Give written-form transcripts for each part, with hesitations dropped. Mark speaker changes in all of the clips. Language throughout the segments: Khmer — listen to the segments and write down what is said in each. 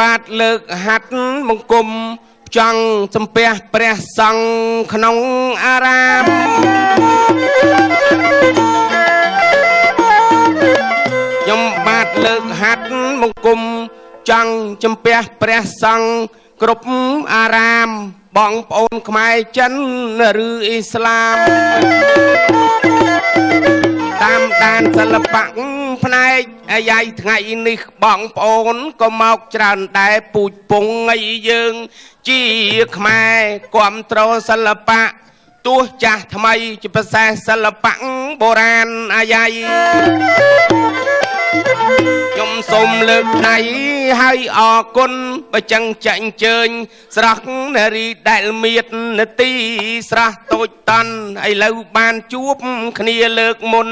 Speaker 1: បាទលើកហាត់មង្គមចង់សំពះព្រះសង្ឃក្នុងអារាមខ្ញុំបាទលើកហាត់មង្គមចង់សំពះព្រះសង្ឃគ្រប់អារាមបងប្អូនខ្មែរចិនឬអ៊ីស្លាមតាមដានសិល្បៈផ្នែកអាយ៉ៃថ្ងៃនេះបងប្អូនក៏មកច្រើនដែរពូជពងអីយើងជាខ្មែរគ្រប់គ្រងសិល្បៈទោះចាស់ថ្មីជាភាសាសិល្បៈបុរាណអាយ៉ៃខ្ញុំសូមលើកដៃហើយអរគុណបើចឹងចាក់អញ្ជើញស្រស់នារីដែលមាននទីស្រស់តូចតន់ឥឡូវបានជួបគ្នាលើកមុន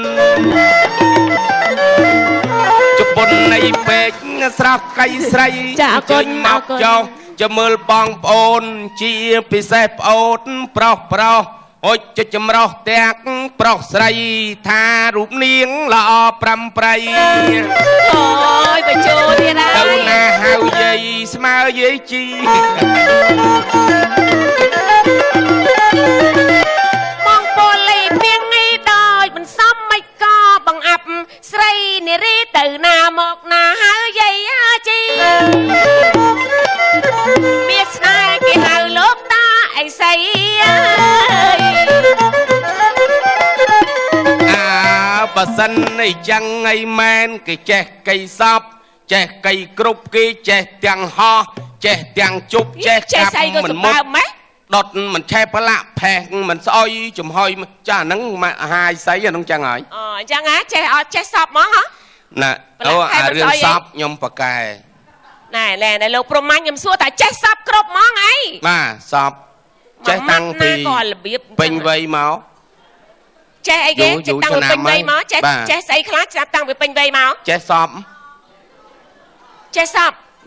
Speaker 1: ជប៉ុននៃពេកស្រស់កៃស្រីចាអរគុណមកចុះចាំមើលបងប្អូនជាពិសេសប្អូនប្រុសអុចចម្រោះតាក់ប្រុសស្រីថារូបនាងល្អប្រាំប្រៃអូយបញ្ជូនទៀតហើយទៅណាហៅយាយស្មើយាយជី
Speaker 2: បងប៉ូលីពីងនេះដោយមិនសមមិនក៏បង្អាប់ស្រីនារីទៅណាមកណាហៅយាយជីមានស្នេហ៍គេហៅលោកតាអីស្អី
Speaker 1: បើសិនអីចឹងអីមែនគេចេះកៃសពចេះកៃគ្រប់គេចេះទាំងហោះចេះទាំងជប់ចេះកាប់មិនមុតដុតមិនឆេះប្រឡាក់ផេះមិនស្អុយចំហុយចាហ្នឹងហាយស្អីអាហ្នឹងចឹងហើយ
Speaker 2: អូអញ្ចឹងហ៎ចេះអត់ចេះសពហ្មងហ៎
Speaker 1: ណាអូអារឿងសពខ្ញុំប្រកែ
Speaker 2: ណែលោកប្រមាញ់ខ្ញុំសួរថាចេះសពគ្រប់ហ្មងអី
Speaker 1: បាទសពចេះតាំងពីពេញវ័យមក
Speaker 2: ចេះអីគេចេះតាំងពីពេញវ័យមកចេះស្អីខ្លះតាំងពីពេញវ័យមក
Speaker 1: ចេះសព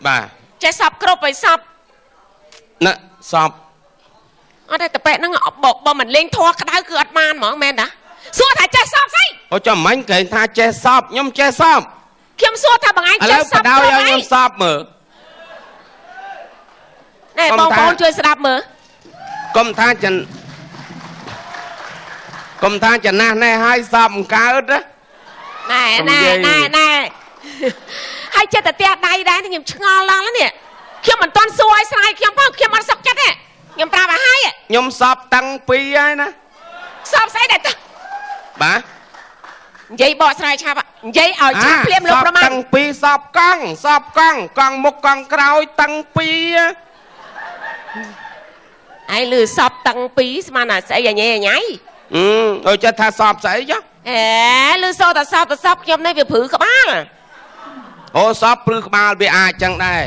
Speaker 1: បាទ
Speaker 2: ចេះសពគ្រប់ឲ្យសព
Speaker 1: ណាសព
Speaker 2: អត់តែប៉ែហ្នឹងបើមិនលេងធေါ်ក្តៅគឺអត់បានហ្មងមែនតាសួរថាចេះសពស្អី
Speaker 1: អូចាំមិញគេថាចេះសពខ្ញុំចេះសព
Speaker 2: ខ្ញុំសួរថាបងឯងចេះសព
Speaker 1: ឥឡូវបដ ாய் ឲ្យខ្ញុំសពមើល
Speaker 2: ណែបងប្អូនជួយស្ដាប់មើល
Speaker 1: កុំថាចិនណាស់ណែឲ្យសពមិនកើត
Speaker 2: ណែហើយចិត្តតែផ្ទះដៃដែរខ្ញុំឆ្ងល់ឡើងនេះខ្ញុំមិនទាន់សួរឲ្យស្រ័យខ្ញុំផងខ្ញុំអត់សុខចិត្តទេខ្ញុំប្រាប់ឲ្យហើយ
Speaker 1: ខ្ញុំសពតាំងពីហើយណា
Speaker 2: សពស្អីដែរតើ
Speaker 1: បាទ
Speaker 2: និយាយបកស្រាយឆាប់និយាយឲ្យឆាប់ភ្លាមលោកប្រមាណ
Speaker 1: តាំងពីសពកង់មុខកង់ក្រោយតាំងពី
Speaker 2: ឯលឺសពតាំងពីស្មានតែស្អីញ៉ៃ
Speaker 1: អូចិត្តថាសពស្អីចុះ
Speaker 2: លឺសូតែសពខ្ញុំនេះវាព្រឺក្បាល
Speaker 1: អូសពព្រឺក្បាលវាអាចចឹងដែរ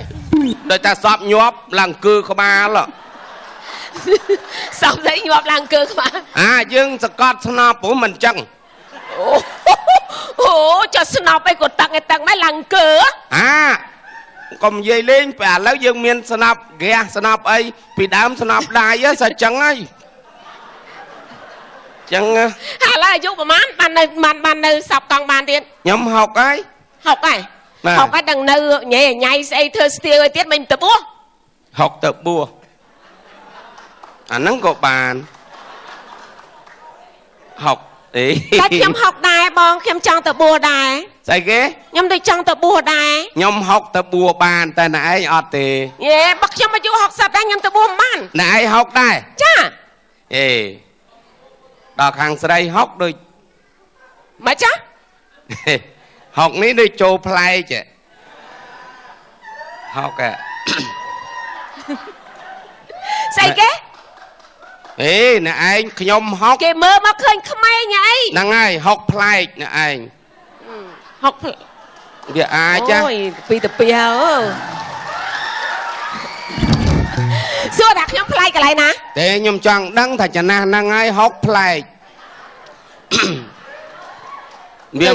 Speaker 1: ដោយតែសពញាប់ឡើងគឺក្បាល
Speaker 2: សពស្អីញាប់ឡើងគឺក្បាល
Speaker 1: យើងសកត់ស្នប់ព្រោះមិនចឹង
Speaker 2: អូចុះស្នប់អីក៏តាំងម៉េចឡើងគឺ
Speaker 1: កុំនិយាយលេងពេលឥឡូវយើងមានស្នប់ហ្គាសស្នប់អីពីដើមស្នប់ដៃសាចឹងហើយចឹង
Speaker 2: ឥឡូវអាយុប្រហែលបាននៅសពកង់បានទៀត
Speaker 1: ខ្ញុំ60ហើយ
Speaker 2: 60ដឹងនៅញ៉ៃស្អីធ្វើស្ទៀវឲ្យទៀតមិនទៅបួស
Speaker 1: 60ទៅបួសអាហ្នឹងក៏បាន60
Speaker 2: តែខ្ញុំ60ដែរបងខ្ញុំចង់ទៅបួសដែរ
Speaker 1: ស្អីគេ
Speaker 2: ខ្ញុំទៅចង់ទៅបួសដែរ
Speaker 1: ខ្ញុំ60ទៅបួសបានតែណែឯងអត់ទេ
Speaker 2: បើខ្ញុំអាយុ60ដែរខ្ញុំទៅបួសមិនបាន
Speaker 1: ណែឯង60ដែរ
Speaker 2: ចា
Speaker 1: ដល់ខាងស្រី60ដូច
Speaker 2: មកចា
Speaker 1: 60នេះដូចចូលផ្លែក60
Speaker 2: ស្អីគេ
Speaker 1: ណែឯងខ្ញុំ60
Speaker 2: គេមើលមកឃើញក្មេងអី
Speaker 1: ហ្នឹងហើយ60ផ្លែកណែឯង
Speaker 2: 60
Speaker 1: វាអាចចា
Speaker 2: អូយពីទៅពីហើយសួរថាខ្ញុំផ្លែកកន្លែងណា
Speaker 1: ទេខ្ញុំចង់ដឹងថាចំណាស់ហ្នឹងហើយ60ផ្លែកវា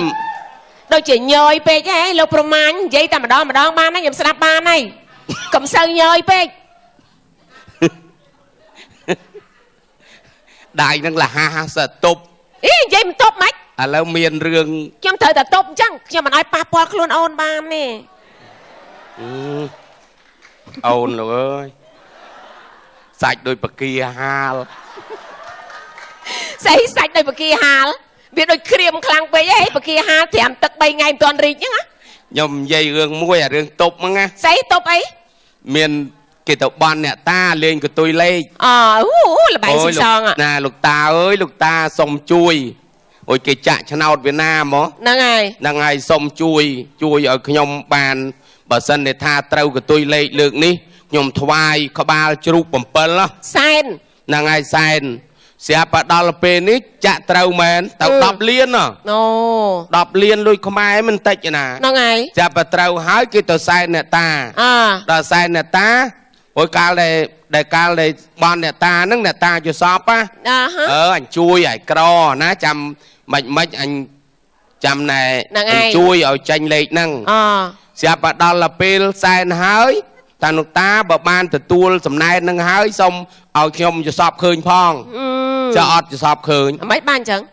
Speaker 2: ដូចជាញយពេកហ៎លោកប្រមាញ់និយាយតែម្ដងបានណាខ្ញុំស្ដាប់បានហើយកុំសូវញយពេក
Speaker 1: ដៃនឹងលះសតប់
Speaker 2: និយាយមិនតប់ម៉េច
Speaker 1: ឥឡូវមានរឿង
Speaker 2: ខ្ញុំត្រូវតែតប់អញ្ចឹងខ្ញុំមិនឲ្យប៉ះពាល់ខ្លួនអូនបានទេ
Speaker 1: ôn rồi ơi sạch đôi bậc kia ha
Speaker 2: xây sạch đôi bậc kia hà việc đôi kriêm khlang bấy ấy bậc kia hà thì em tật bay ngày toàn rít nhá
Speaker 1: nhom dây gương mũi à gương tục mà nghe
Speaker 2: xây tục ấy
Speaker 1: miền cái tàu ban nè ta lên của tôi lên
Speaker 2: là bài xì son à
Speaker 1: nè lục ta ơi lục ta sông chui ôi cái chạy cho nào Việt Nam đó năng ngày sông chui chui ở nhom bàn bà sân để tha trâu của tôi lên lượng ní nhom thoai có ba chục bầm pân đó
Speaker 2: sen
Speaker 1: năng ngày sen xe bà đo là bên ní chạy trâu mền tàu đập liên à đập liên lui không ai mình tách nè
Speaker 2: năng ngày
Speaker 1: xe bà trâu hái cái tàu sen nè ta tàu sen nè ta ôi ca đây bọn nè ta nâng nè ta cho shop á anh chui ai cro ná chăm mạch anh chăm này anh chui ở tranh lệ nâng xe bà đo là pil sen hái ta nụ ta bà ban từ tua sầm nay nâng hái xong ở nhom cho shop khơi phong cho ọt cho shop khơi
Speaker 2: mấy ban chẳng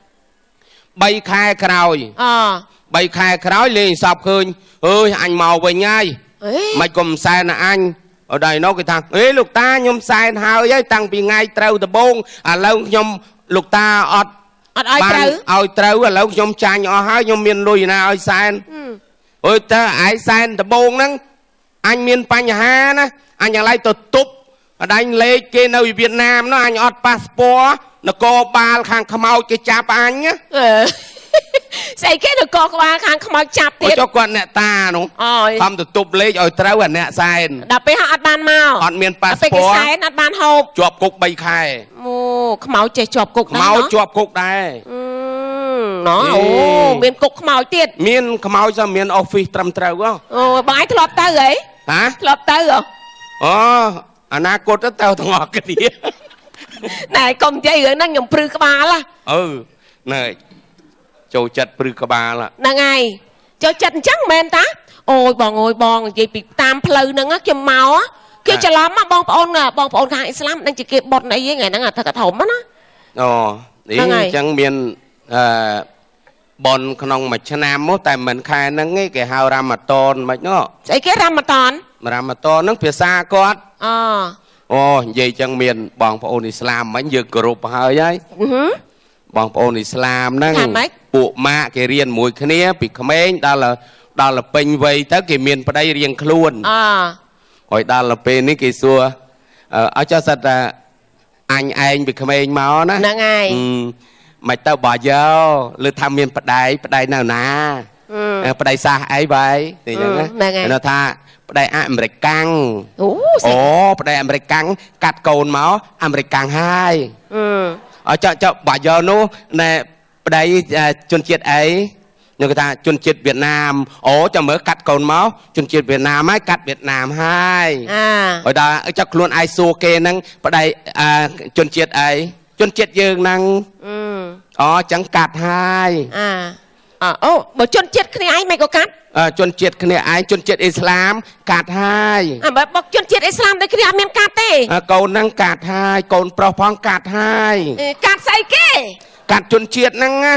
Speaker 1: bay khai khói liền shop khơi ơi anh màu về nhai mày cùng sen là anh ở đây nó cái thằng ấy lục ta nhom sen hái ấy tăng vì ngay trâu từ bông à lâu nhom lục ta ọt ai trâu à lâu nhom cha nhỏ hái nhom miền lùi nào ai sen ôi ta ai sen từ bông nắng anh miền Panh Hà nè anh lại từ túp ở đây anh lấy cái nơi Việt Nam nó anh ọt passport nó có ba khang khmau cái chạp anh nhá
Speaker 2: xây cái được có ba khang khmau chạp
Speaker 1: tiệt cho con nè ta nó không từ túp lấy rồi trâu nè sen
Speaker 2: đậpไปหาban mau
Speaker 1: ọt miền passport
Speaker 2: cái sen ọt ban hộp
Speaker 1: ជាប់គុក3ខែ
Speaker 2: ขมៅចេះជាប់គុកដែរ
Speaker 1: ខ្មៅជាប់គុកដែរ
Speaker 2: ណោអូមានគុកខ្មៅទៀត
Speaker 1: មានខ្មៅចាំមាន office ត្រឹមត្រូវហ៎
Speaker 2: អូបងឯងធ្លាប់ទៅហី
Speaker 1: ហ៎
Speaker 2: ធ្លាប់ទៅហ៎
Speaker 1: អូអនាគតទៅទាំងអស់គ្នា
Speaker 2: ណែកុំនិយាយរឿងហ្នឹងខ្ញុំព្រឺក្បាល
Speaker 1: ណែចូលចិត្តព្រឺក្បាល
Speaker 2: ហ្នឹងហើយចូលចិត្តអញ្ចឹងមែនតាអូយបងនិយាយពីតាមផ្លូវហ្នឹងខ្ញុំមកគេច្រឡំបងប្អូនខាងអ៊ីស្លាមដឹងជាគេបុតអីហ្នឹងហ្នឹងអាថាកធំណា
Speaker 1: អូនេះអញ្ចឹងមានបនក្នុងមួយឆ្នាំមកតែមិនខែហ្នឹងឯងគេហៅរ៉ាម៉ាតនមិនណោះ
Speaker 2: ស្អីគេរ៉ាម៉ាតន
Speaker 1: ហ្នឹងភាសាគាត់អូនិយាយចឹងមានបងប្អូនអ៊ីស្លាមមិញយើងគោរពហើយបងប្អូនអ៊ីស្លាមហ្នឹងពួកម៉ាក់គេរៀនមួយគ្នាពីក្មេងដល់ពេញវ័យទៅគេមានប្តីរៀងខ្លួនហើយដល់ពេលនេះគេសួរឲ្យចោះសិតថាអញឯងពីក្មេងមកណា
Speaker 2: ហ្នឹងហើយ
Speaker 1: មិនទៅបើយោលើថាមានប្តីនៅណាប្តីសាសអីបាយទីចឹងណាថាប្តីអាមេរិកាំងអូប្តីអាមេរិកាំងកាត់កូនមកអាមេរិកាំងហើយចុះបើយោនោះណែប្តីជនជាតិអីខ្ញុំគេថាជនជាតិវៀតណាមអូចាំមើលកាត់កូនមកជនជាតិវៀតណាមហើយកាត់វៀតណាមហើយហើយដល់ចុះខ្លួនឯងសួរគេហ្នឹងប្តីជនជាតិអីជនជាតិយើងហ្នឹងអូចឹងកាត់ហើយ
Speaker 2: អូបើជនជាតិគ្នាឯងមិនក៏កាត់
Speaker 1: ជនជាតិគ្នាឯងជនជាតិអ៊ីស្លាមកាត់ហើយ
Speaker 2: បើជនជាតិអ៊ីស្លាមដូចគ្នាអត់មានកាត់ទេ
Speaker 1: កូនហ្នឹងកាត់ហើយកូនប្រុសផងកាត់ហើយ
Speaker 2: កាត់ស្អីគេ
Speaker 1: កាត់ជនជាតិហ្នឹងណា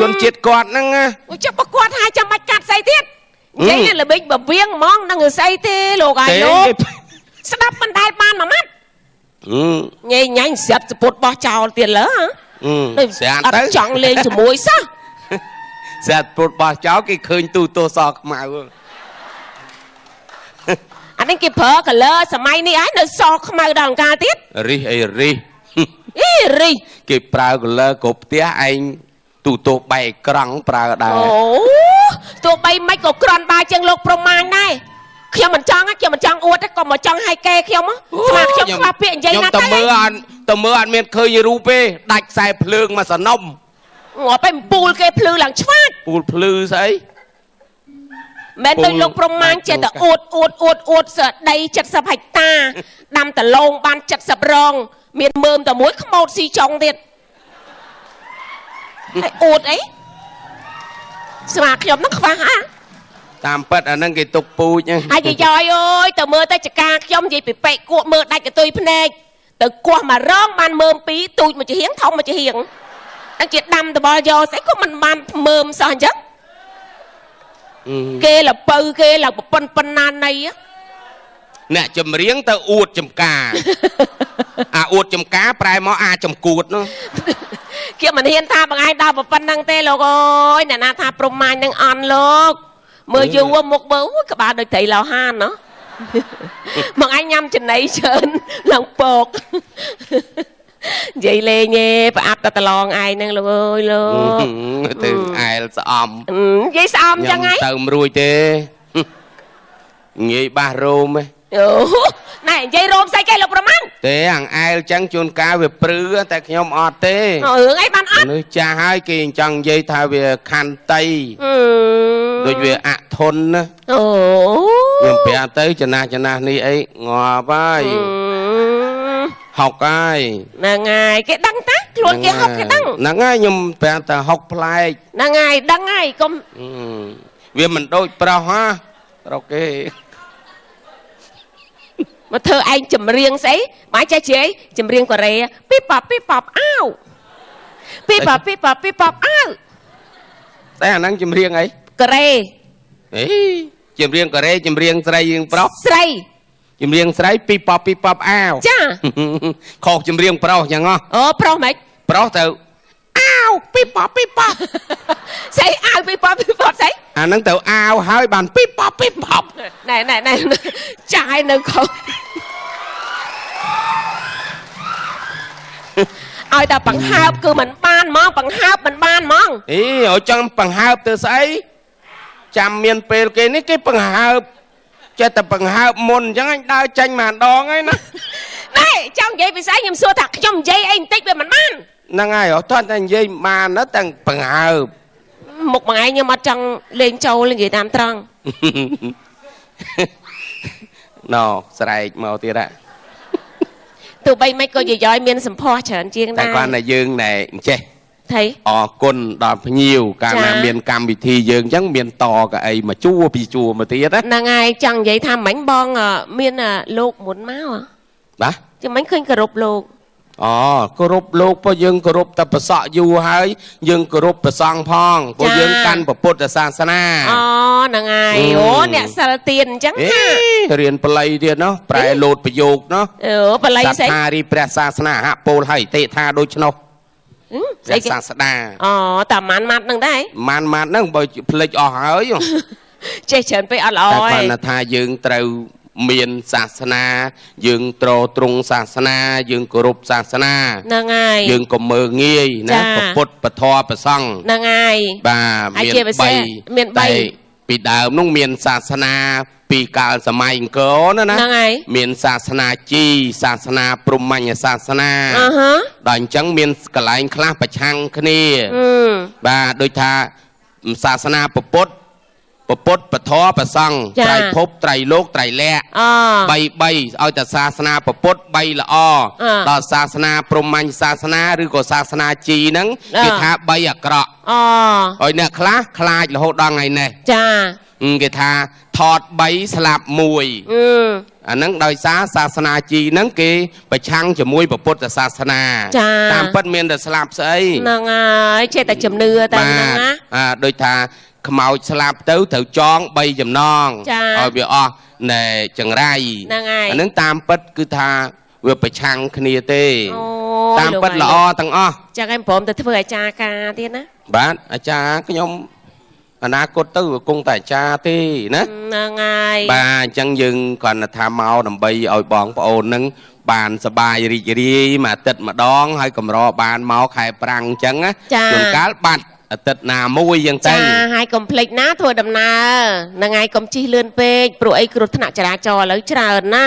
Speaker 1: ជនជាតិគាត់ហ្នឹងណា
Speaker 2: ចុះបើគាត់ហើយចាំបាច់កាត់ស្អីទៀតនិយាយល្បិចបើវៀងហ្មងនឹងស្អីទេលោកអាយលោកស្ដាប់មិនដែលបានមួយម៉ាត់ញ៉ៃញ៉ាញ់ស្រាប់សពុតបោះចោលទៀតលើ
Speaker 1: ស្រាប់ទៅ
Speaker 2: ចង់លេងជាមួយសោះ
Speaker 1: ស្រាប់ពុតបោះចោលគេឃើញទូទោសខ្មៅ
Speaker 2: អានេះគេប្រើ color សម័យនេះឯងនៅសខ្មៅដល់អង្ការទៀត
Speaker 1: រិះ
Speaker 2: រិះ
Speaker 1: គេប្រើ color គ្រប់ផ្ទះឯងទូទោបែកក្រង់ប្រើដែរ
Speaker 2: អូទោះបីមិនក៏ក្រាន់បើជាងលោកប្រមាណដែរខ្ញុំមិនចង់អួតទេក៏មកចង់ឲ្យគេខ្ញុំស្មាខ្ញុំខ្វះពាក្យនិយាយណា
Speaker 1: ទៅមើលអត់មានឃើញរូបទេដាច់ខ្សែភ្លើងមកសនំ
Speaker 2: ងាប់ទៅពូលគេភ្លឺឡើងឆ្វាត
Speaker 1: ពូលភ្លឺស្អី
Speaker 2: មែនទៅលោកប្រមាណចេះតែអួតស្ដី70ហិកតាដាំដលងបាន70រងមានមើមតែមួយខ្មោតស៊ីចុងទៀតហើយអួតអីស្មាខ្ញុំនឹងខ្វះ
Speaker 1: តាមពិតអាហ្នឹងគេទុកពូជហ្នឹង
Speaker 2: ហើយយាយអើយទៅមើលទៅចកាខ្ញុំនិយាយពីពេកគក់មើលដាច់កតុយភ្នែកទៅគោះមករងបានមើម2ទូចមួយជាហៀងធំមួយជាហៀងតែជាដាំតបល់យកស្អីក៏មិនបានមើមសោះអញ្ចឹងគេលពៅគេឡើងប៉ុណ្ណាណី
Speaker 1: nè chùm riêng tao uột chùm cá uột chùm cá prai mó chùm cụt nó
Speaker 2: kia mình hiên tha bằng ai đau bằng phân năng tê lô ơi nè na tha prom mai năng on lô mơ dù một bữa các bạn được thấy lò han nó bằng anh nhâm trên này trơn lòng bột vậy lê nhé và áp ta lòng ai năng lô ơi lô
Speaker 1: từ ai là xóm
Speaker 2: vậy xóm chẳng ấy
Speaker 1: tao mùi tê nghĩ ba rôm ấy
Speaker 2: này dây rôm say cây lục rồi măng
Speaker 1: thế hàng ai chẳng chôn cá về prứ tại nhóm ọt tê
Speaker 2: ấy ban ọt
Speaker 1: nơi cha hai kỳ chẳng dây tha về khăn tây rồi về thôn á nhưng bé tới cho na ni ấy ngò vai học ai
Speaker 2: là ngài cái đăng tác luôn kia học cái đăng
Speaker 1: là ngay nhưng bé ta học lại
Speaker 2: là ngài đăng ai công
Speaker 1: vì mình đôi pro ha ok
Speaker 2: mà thơ anh chùm riêng sấy mãi cha chị ấy chùm riêng của rè pip pop ao pip pop ao
Speaker 1: đấy là năng chùm riêng ấy
Speaker 2: cà rê
Speaker 1: ấy chùm riêng sray riêng pro
Speaker 2: sray
Speaker 1: chùm riêng sray pip pop ao
Speaker 2: cha
Speaker 1: khô chùm riêng pro chẳng ngon
Speaker 2: pro mấy
Speaker 1: pro từ ao pip pop
Speaker 2: sấy ao pip pop sấy
Speaker 1: năng từ ao hơi bàn pip pop
Speaker 2: này trai nữa không ai ta bằng hạp cứ mình ban mong bằng hạp mình ban mong
Speaker 1: ý ở trong bằng hạp từ sấy chăm miền pê cái ní cái bằng hạp cho ta bằng hạp môn chẳng anh đau tranh màn đòn ấy nó
Speaker 2: này trong giấy bị sấy nhầm xua thật trong giấy anh tích về mình ban
Speaker 1: năng ai ở toàn thành dây mà nó tăng bằng hạp
Speaker 2: một bằng ai nhưng mà trong lên châu lên gì tam trăng
Speaker 1: nó sài màu tiệt ạ
Speaker 2: tụi bay mấy cô gì giỏi miền sầm pho chởn chiêng
Speaker 1: tại quan là dương này che
Speaker 2: thấy
Speaker 1: côn đòn nhiều càng là miền cam bị thi dương chẳng miền to cả ấy mà chua bị chua mà tiệt á
Speaker 2: là ngài chẳng vậy tham bánh bong miền lục muốn máu à
Speaker 1: đó
Speaker 2: chứ bánh khinh cà rụp lục
Speaker 1: គោរពលោកព្រោះយើងគោរពតែប្រសក់យូរហើយយើងគោរពព្រះសង្ឃផងព្រោះយើងកាន់ពុទ្ធសាសនា
Speaker 2: ហ្នឹងហើយអូអ្នកសារទៀនអញ្ចឹងណា
Speaker 1: រៀនបល័យទៀតណោះប្រែលោតប្រយោគណោះ
Speaker 2: បល័យស្អី
Speaker 1: សារីព្រះសាសនាហពលហើយទេថាដូចឆ្នោះព្រះសាសនា
Speaker 2: តាម៉ានម៉ាត់ហ្នឹងដែរ
Speaker 1: ម៉ានម៉ាត់ហ្នឹងបើផ្លេចអស់ហើយ
Speaker 2: ចេះច្រើនពេកអត់ល្អ
Speaker 1: តែគាត់ថាយើងត្រូវមានសាសនាយើងត្រត្រង់សាសនាយើងគោរពសាសនា
Speaker 2: ហ្នឹងហើយ
Speaker 1: យើងកុំមើលងាយណាពុទ្ធពធប្រសង្ឃ
Speaker 2: ហ្នឹងហើយ
Speaker 1: បាទមាន3ពីដើមនោះមានសាសនាពីកាលសម័យអង្គរណា
Speaker 2: ហ្នឹងហើយ
Speaker 1: មានសាសនាជីសាសនាព្រហ្មញ្ញសាសនាដល់អញ្ចឹងមានកន្លែងខ្លះប្រឆាំងគ្នាបាទដូចថាសាសនាពុទ្ធពធប្រសង្ឃត្រៃភពត្រៃលោកត្រៃលក្ខ3ឲ្យតែសាសនាពុទ្ធ3ល្អដល់សាសនាព្រហ្មញ្ញសាសនាឬក៏សាសនាជីហ្នឹងគេថា3អាក្រក់ឲ្យអ្នកខ្លះខ្លាចរហូតដល់ថ្ងៃនេះ
Speaker 2: ចា
Speaker 1: គេថាថត3ស្លាប់1អាហ្នឹងដោយសារសាសនាជីហ្នឹងគេប្រឆាំងជាមួយពុទ្ធសាសនាតាមពិតមានតែស្លាប់ស្អី
Speaker 2: ហ្នឹងហើយចេះតែជំនឿតែហ្នឹងណា
Speaker 1: ដូចថាខ្មោចស្លាប់ទៅត្រូវចង3ចំណងឲ្យវាអស់ណែចង្រៃ
Speaker 2: ហ្នឹងហើយ
Speaker 1: អាហ្នឹងតាមពិតគឺថាវាប្រឆាំងគ្នាទេតាមពិតល្អទាំងអស់
Speaker 2: ចឹងឯងព្រមទៅធ្វើអាចារ្យការទៀតណា
Speaker 1: បាទអាចារ្យខ្ញុំអនាគតទៅគង់តែអាចារ្យទេណា
Speaker 2: ហ្នឹងហើយ
Speaker 1: បាទអញ្ចឹងយើងគ្រាន់តែថាមកដើម្បីឲ្យបងប្អូនហ្នឹងបានសบายរីករាយមួយអាទិត្យម្ដងហើយកម្របានមកខែប្រាំងអញ្ចឹងណាជួនកាលបាត់អាទិត្យណាមួយយ៉ាងទៅ
Speaker 2: ចាហើយកុំភ្លេចណាធ្វើដំណើរហ្នឹងហើយកុំជិះលឿនពេកព្រោះអីគ្រោះថ្នាក់ចរាចរណ៍ឥឡូវច្រើនណា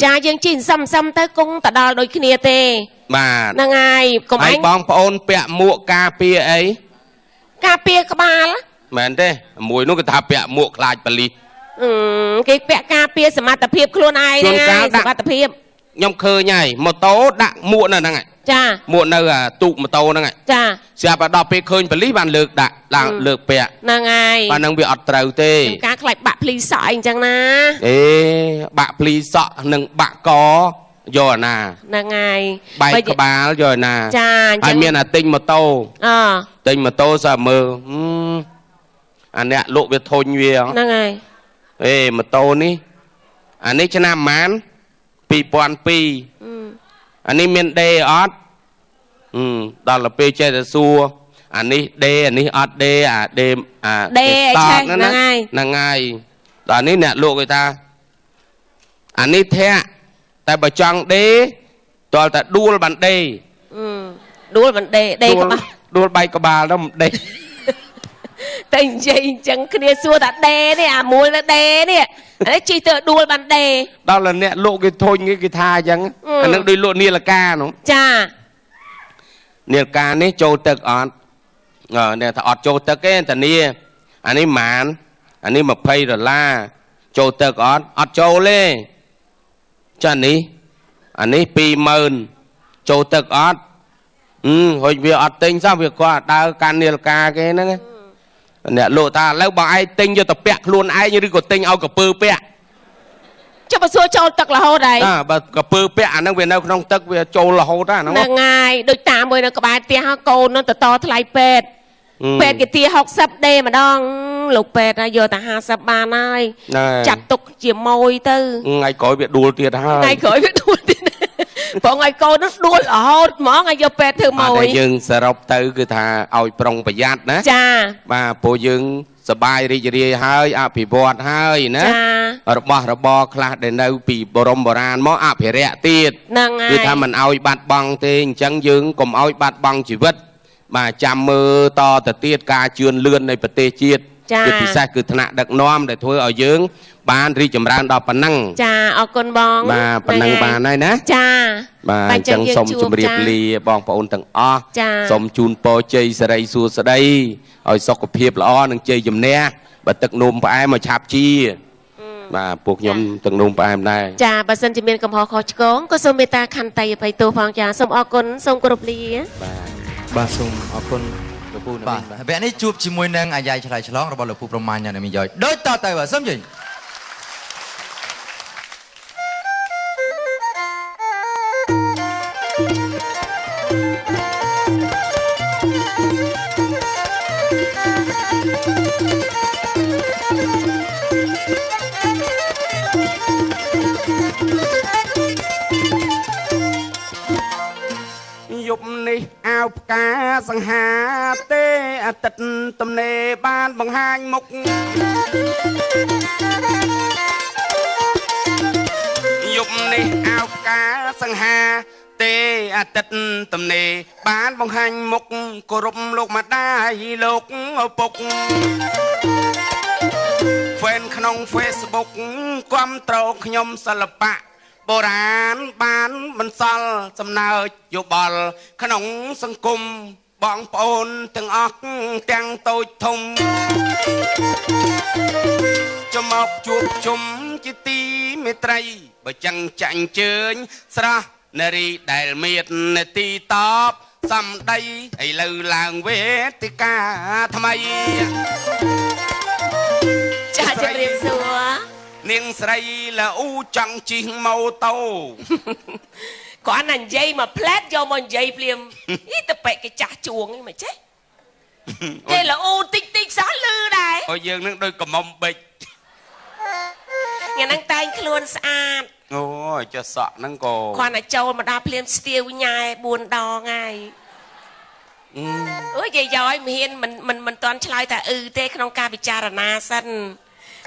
Speaker 2: ចាយើងជិះសឹមទៅគង់ទៅដល់ដូចគ្នាទេ
Speaker 1: បាទ
Speaker 2: ហ្នឹងហើយកុំ
Speaker 1: ឯងបងប្អូនពាក់មួកការពារអី
Speaker 2: ការពារក្បាល
Speaker 1: មែនទេមួយនោះគេថាពាក់មួកខ្លាចបលិស
Speaker 2: គេពាក់ការពារសមត្ថភាពខ្លួនឯងហ្នឹងហើយសមត្ថភាព
Speaker 1: ខ្ញុំឃើញហើយម៉ូតូដាក់មួកនៅហ្នឹងហើយ
Speaker 2: ចា
Speaker 1: មួកនៅទូកម៉ូតូហ្នឹងហើយ
Speaker 2: ចា
Speaker 1: ស្រាប់តែដល់ពេលឃើញបលិសបានលើកដាក់ឡើងលើកពាក់
Speaker 2: ហ្នឹងហើយ
Speaker 1: បាទហ្នឹងវាអត់ត្រូវទេ
Speaker 2: ការខ្លាចបាក់ភ្លីសក់អីអញ្ចឹងណា
Speaker 1: បាក់ភ្លីសក់និងបាក់កយកអាណា
Speaker 2: ហ្នឹងហើយ
Speaker 1: បែកក្បាលយកអាណា
Speaker 2: ចា
Speaker 1: ហើយមានអាទិញម៉ូតូទិញម៉ូតូសើមើលអាអ្នកលក់វាធុញវា
Speaker 2: ហ្នឹងហើយ
Speaker 1: ម៉ូតូនេះ อันนี้ชนะมัน2002อันนี้เมียนเดย์ออดตอนละปีเจตซัวอันนี้เดย์อันนี้ออดเดย์เดย์
Speaker 2: เดย์ใช่นั่ง
Speaker 1: ไงตอนนี้เนี่ยลูกไอ้ตาอันนี้แท้แต่บะจังเดย์ตอนแต่ดูลบันเดย์
Speaker 2: ดูลบันเดย์ก็มา
Speaker 1: ดูลใบกระบาลแล้วเดย์
Speaker 2: แต่จริงจังคือเนี่ยซัวแต่เดย์เนี่ยมวยแต่เดย์เนี่ยอันนี้จีเตอดูลบันเดย์
Speaker 1: ตอนละเนี่ยลูกไอ้ทนไอ้ทาจังอันนั้นด้วยลูกนี่ละกาหนู
Speaker 2: จ้า
Speaker 1: เนี่ยการนี้โจตึกออดเนี่ยถ้าออดโจตึกเองแต่นี่อันนี้หมานอันนี้มา$20โจตึกออดโจเล่จ้านี้อันนี้20,000โจตึกออดhồi việc ọt tinh sao việc qua đào can niềl ca cái nữa nè lộ ta lấy bằng ai tinh cho tập bẹt luôn ai như đi của tinh ao cả pơ bẹt
Speaker 2: cho bà xua châu tật là hô đấy
Speaker 1: bà cả pơ bẹt nó về đâu không tật về châu là hô ra nó
Speaker 2: ngày đôi tạm rồi nó có bài tia ha cô nó to to thay pet pet cái tia học sắp đê mà đong lục pet giờ ta ha sắp ba nay chặt tục chỉ môi tư
Speaker 1: ngày cõi việc đùa tiệt ha
Speaker 2: ngày cõi việc đùa tiệt bọn ngày cô nó đuôi ở hốt mỏ ngày vô pet thử mồi
Speaker 1: nhưng sẽ rọc tới cứ thà ao prong phải giặt nè
Speaker 2: cha
Speaker 1: mà bộ dươngสบายรีhơiอภิบดhơiนะระบอคลาดในปีบรมโบราณมออภิเรตีดคือถ้ามันเอาบัดบังเตงจังยึงกลมเอาบัดบังชีวิตมาจำมือต่อแต่เตียดกาเชือนเลื่อนในประเทศจีดคือพิเศษคือธนาดักน้อมแต่ถ้วยเอายึงบ้านรีจำรานดอกปนัง
Speaker 2: จ้าเอาคนบอง
Speaker 1: มาปนังบ้านได้นะ
Speaker 2: จ้า
Speaker 1: มาจังสมจุมเรียบลีบองปะอนตั้งอ้อสมจูนโปเจยสไลสูสไลเอาสกปรกละอ้อหนึ่งเจยจำเนี้ยบัดตึกนุ่มไปมาฉับชีมาพวกยมตึกนุ่มไปได้
Speaker 2: จ้าบัดสันจะมีกำพอคอชกงก็สมเมตาคันไตไปตัวฟองจ้าสมออกลสมกรบลี
Speaker 3: บาสมออกลหลวงปู่นะแบบนี้จูบชิมวยนางอายายฉลายฉลองเราบอกหลวงปู่ประมาณอย่างนี้มีย่อยโดยต่อไปว่าสมจริง
Speaker 1: ยุบนี่เอาปากกาสังหาเตะตัดตำเนบ้านบังหายมุกยุบนี่เอาปากกาสังหาเตะตัดตำเนบ้านบังหายมุกกรมโลกมาได้โลกปกแฟนขนมเฟซบุ๊กความตรกยมศิลปะโบราณบ้านมันซอลสำเนาอยู่บอลขนมสังคมบองปนตึงออกแตงโตทมจะมอกจูบจุ่มจิตีเมตรัยบ่จังจังเจิญสระนารีได้เมียดในตีตอบซ้ำได้ไอ้ลือลางเวติกาทำไม
Speaker 2: จะเรียนสัว
Speaker 1: เนียงใส่ละอูจังจิงเมาโต
Speaker 2: có anh ăn dây mà plét vô mình dây phim ít tập bẹ cái chả chuồng ấy mà chết đây là u tích tích xá lư này
Speaker 1: ôi dương nó đôi cầm mông bịch
Speaker 2: nghe năng tay luôn sạch
Speaker 1: ôi cho sợ năng cổ
Speaker 2: khoan là châu mà đa phim still nhai buồn đò ngay ôi vậy rồi mình toàn chơi ta tê không ca bị cha là na sân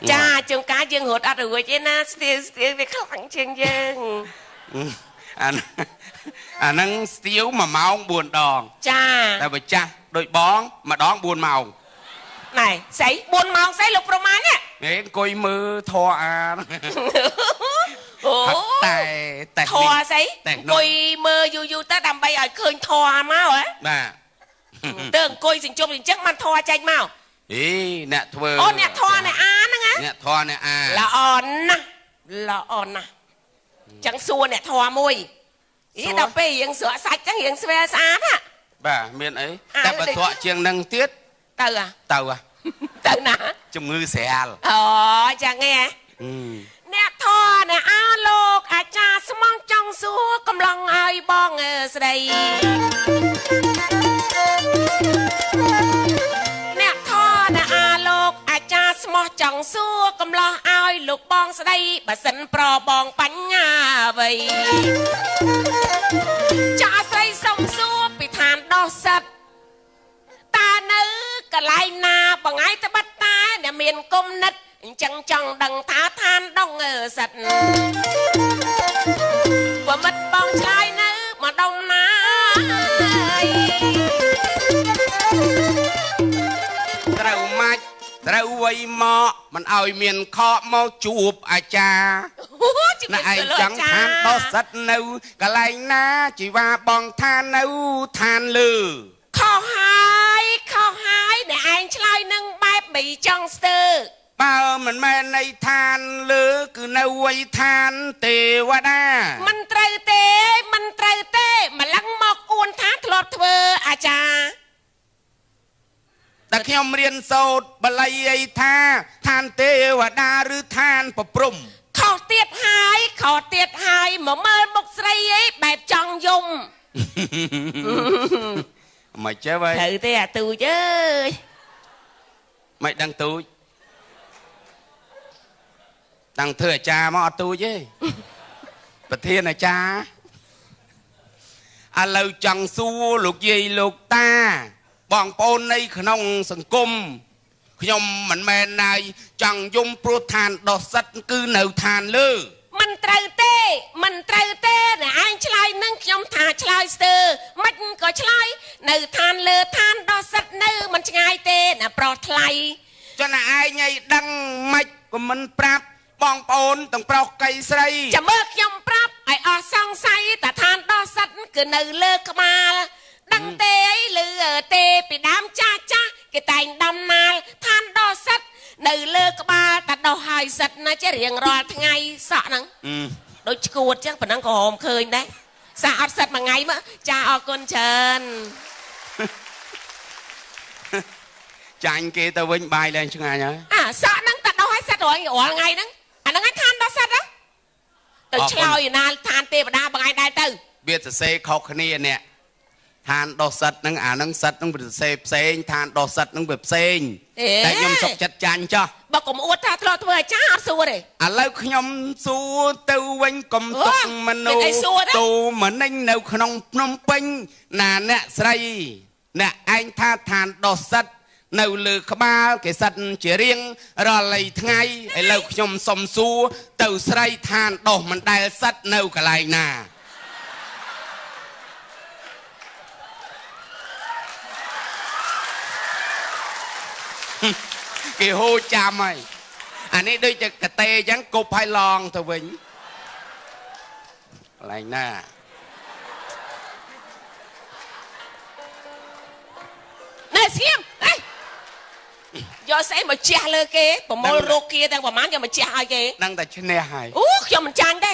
Speaker 2: cha chồng cá dương hột ăn rồi chứ na still về khóc lặng chân dương
Speaker 1: năng still mà máu buồn đòn
Speaker 2: cha
Speaker 1: tại vì cha đội bón mà đón buồn màu
Speaker 2: này sấy buồn màu sấy lục pro mán nhá
Speaker 1: nghe coi mưa thoa
Speaker 2: แต่ทอสิกุยมืออยู่ตาดำใบอ่อยคืนทอมาเหรอ
Speaker 1: น่ะ
Speaker 2: เติ่งกุยสิ่งจมสิ่งจักมันทอใจมา
Speaker 1: เนี่ยทอ
Speaker 2: เนี่ยทอเนี่ยนะไง
Speaker 1: เนี่ยทอเนี่ย
Speaker 2: ละอ่อนนะจังซัวเนี่ยทอมวยอีดอกไปยังเสือสายจังยังเสือสาดอ่ะ
Speaker 1: บ่าเมียนấyแต่บะทอเชียงนังtiết
Speaker 2: เต่านะ
Speaker 1: จมือแสล
Speaker 2: จังไงเนี่ยทอเนี่ยโลกอาจารย์สมองจังซัวกำลังไอ้บ้องสไลเนี่ยทอเนี่ยโลกอาจารย์สม មកចង់សួរកំឡោះឲ្យលោកបងស្ដីបើសិនប្របងបញ្ញាអ្វីចាស្រីសុំសួរពីឋានដោះសិតតានៅកន្លែងណាបងឯងត្បិតតាអ្នកមានគុណនិតអញ្ចឹងចង់ដឹងថាឋានដងសិតបើមិនបងឆ្លើយនៅមកដងណា
Speaker 1: ត្រូវម៉ាច់ត្រូវវៃមកមិនឲ្យមានខកមកជួបអាចារ្យណែឯងចង់ឋានដោះសិតនៅកន្លែងណាជីវ៉ាបងឋាននៅឋានលើ
Speaker 2: ខុសហើយអ្នកឯងឆ្លើយនឹងបែបមិនចង់ស្ទើ
Speaker 1: បើមិនមែននៃឋានលើគឺនៅវៃឋានទេវតា
Speaker 2: មិនត្រូវទេម្លឹងមកអួនថាធ្លាប់ធ្វើអាចារ្យ
Speaker 1: តែខ្ញុំរៀនសូត្របល័យអីថាឋានទេវតាឬឋានប្រព្រំ
Speaker 2: ខុសទៀតហើយមកមើលមុខស្រីអីបែបចង់យំ
Speaker 1: មិនចេះវ៉ៃ
Speaker 2: ត្រូវទេអាទូចអើយ
Speaker 1: មិនដឹងទូចតាំងធ្វើអាចារ្យមកអត់ទូចទេប្រធានអាចារ្យឥឡូវចង់សួរលោកយាយលោកតាបងប្អូននៃក្នុងសង្គមខ្ញុំមិនមែនណាយចង់យំព្រោះឋានដោះសិតគឺនៅឋានលើ
Speaker 2: មិនត្រូវទេអ្នកឯងឆ្លើយនឹងខ្ញុំថាឆ្លើយស្ទើរមិនក៏ឆ្លើយនៅឋានលើឋានដោះសិតនៅមិនឆ្ងាយទេណាប្រុសថ្លៃ
Speaker 1: ចុះណាឯងឲ្យដឹងមិនក៏មិនប្រាប់បងប្អូនទាំងប្រុសកៃស្រី
Speaker 2: ចាំមើលខ្ញុំប្រាប់ឲ្យអស់សង្ស័យតែឋានដោះសិតគឺនៅលើក្បាលដឹងទេអីលឺទេពីដើមចាស់គេតែងដំណាលឋានដោះសិតនៅលើក្បាលតែដោះហើយសិតណាចេះរៀងរាល់ថ្ងៃសក់ហ្នឹងដូចឈួតចឹងប៉ុណ្ណឹងក៏ហមឃើញដែរសាអត់សិតមួយថ្ងៃមកចាអរគុណច្រើន
Speaker 1: ចាញ់គេទៅវិញបាយឡើងឆ្ងាញ់ហើយ
Speaker 2: សក់ហ្នឹងតែដោះហើយសិតរាល់ថ្ងៃហ្នឹងអាហ្នឹងឯងឋានដោះសិតហ៎ទៅឆ្លើយណាឋានទេវតាបងឯងដែរទៅ
Speaker 1: វាសរសេរខុសគ្នានេះឋានដោះសិតហ្នឹងអាហ្នឹងសិតហ្នឹងវាសរសេរផ្សេងឋានដោះសិតហ្នឹងវាផ្សេងតែខ្ញុំសុកចិត្តចាញ់ចោះ
Speaker 2: បើកុំអួតថាធ្លាប់ធ្វើអាចារ្យអត់សួរទេ
Speaker 1: ឥឡូវខ្ញុំសួរទៅវិញកុំទុកមនុស្សទូមនិញនៅក្នុងភ្នំពេញណាអ្នកស្រីអ្នកឯងថាឋានដោះសិតនៅលើក្បាលគេសិតជារៀងរាល់ថ្ងៃឥឡូវខ្ញុំសុំសួរទៅស្រីឋានដោះមិនដែលសិតនៅកន្លែងណាគេហូរចាំហើយអានេះដូចជាកតេអញ្ចឹងគប់ឲ្យឡងទៅវិញកន្លែងណា
Speaker 2: ណែស្ងៀមយកស្អីមកជះលើគេប្រមូលរោគគាទាំងប្រហែលយកមកជះឲ្យគេ
Speaker 1: ដឹងតែឈ្នះហើយ
Speaker 2: អូខ្ញុំមិនចាញ់ទេ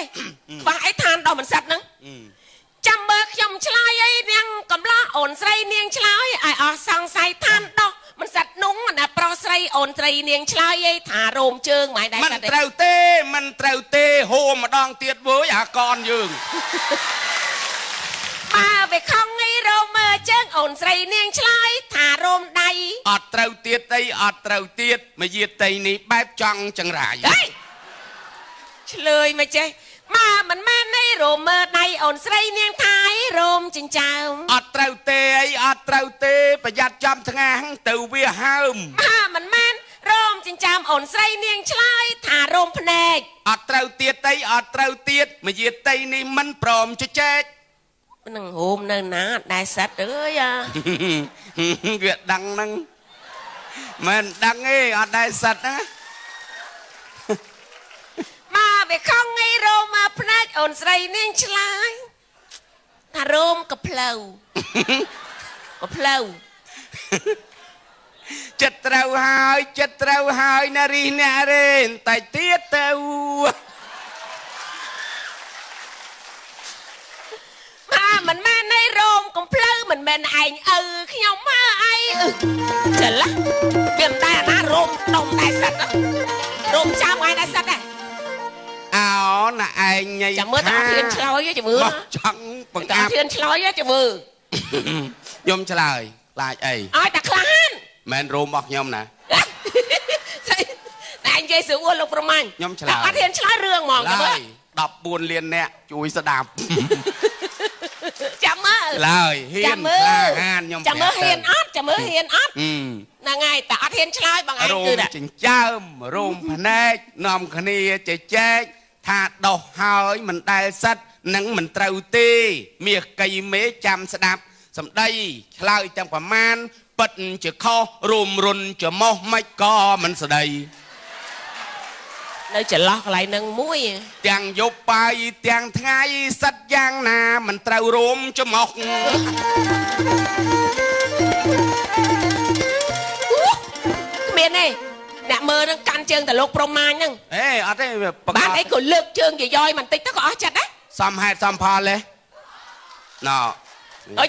Speaker 2: ខ្វះអីឋានដល់មិនសិតហ្នឹងចាំមើលខ្ញុំឆ្លើយអីនាងកំឡោះអូនស្រីនាងឆ្លើយឲ្យអស់សង្ស័យឋានដោះមិនសិតនុងណាប្រុសស្រីអូនស្រីនាងឆ្លើយអីថារោមជើងមិនដែរ
Speaker 1: សិតទេមិនត្រូវទេហូរម្ដងទៀតវើយអាកនយើង
Speaker 2: មកវាខំងីរោមមើលជើងអូនស្រីនាងឆ្លើយថារោមដៃ
Speaker 1: អត់ត្រូវទៀតអីអត់ត្រូវទៀតមកយាតីនេះបែបចង់ចង្រាយ
Speaker 2: ឆ្លើយមកចេះមកមិនមែននេះរោមមើលដៃអូនស្រីនាងថាយរោមចិញ្ចើម
Speaker 1: អត់ត្រូវទេអីអត់ត្រូវទេប្រយ័ត្នចំថ្ងាសទៅវាហើម
Speaker 2: មកមិនមែនរោមចិញ្ចើមអូនស្រីនាងឆ្លើយថារោមភ្នែក
Speaker 1: អត់ត្រូវទៀតអីអត់ត្រូវទៀតមកយាតីនេះមិនព្រមជជែក
Speaker 2: នឹងហូមនៅណាអត់ដែរសិតអើយ
Speaker 1: វាដឹងហ្នឹងមិនដឹងទេអត់ដែរសិតណា
Speaker 2: មកវាខំងីរោមមកភ្នែកអូនស្រីនាងឆ្លើយថារោមកផ្លូវ
Speaker 1: ចិត្តត្រូវហើយណារីអ្នករេតែទៀតទៅ
Speaker 2: មិនមែននៃរោមកំភ្លៅមិនមែនឯងឪខ្ញុំមកអីច្រឡះវាមិនដែរណារោមដុំដែរសិតរោមចាំឯងដែរសិតដែរ
Speaker 1: អោណាឯងញ៉ៃ
Speaker 2: ចាំមើលតាធៀនឆ្លើយចាំមើល
Speaker 1: ចង់បង្អាប់
Speaker 2: តាធៀនឆ្លើយចាំមើល
Speaker 1: ខ្ញុំឆ្លើយខ្លាចអី
Speaker 2: ឲ្យតែខ្លាហាន
Speaker 1: មិនរោមរបស់ខ្ញុំណា
Speaker 2: anh dây sự uôn lục from anh
Speaker 1: nhóm trả lời
Speaker 2: phát hiện trái rương mòn cả bữa
Speaker 1: đọc buồn liền nè chui sẽ đạp
Speaker 2: chậm á
Speaker 1: lời hiền là han nhóm
Speaker 2: chậm ơi hiền át chậm ơi hiền át là ngày ta át hiền trái bằng anh
Speaker 1: rôm
Speaker 2: cứ đã
Speaker 1: chỉnh châm rôm phá nét nòm khả nia chạy chết thà đọc hơi mình đai sách nắng mình trâu tê miệng cây mế chăm sẽ đạp sầm đây lời chẳng quả man bật chữ kho rùm rùn chữ mô mạch co mình sẽ đây
Speaker 2: nơi chợ lọt lại nâng muối
Speaker 1: tiếng dục bài tiếng thay sách giang nà mình trâu rùm cho mọc
Speaker 2: miền này nè mơ nó căn chân tại lục prom mai nâng
Speaker 1: ê ở đây
Speaker 2: bạn ấy còn lược chân gì doi mình tích tắc ở chặt đấy
Speaker 1: xăm hai xăm pha lê nào
Speaker 2: ơi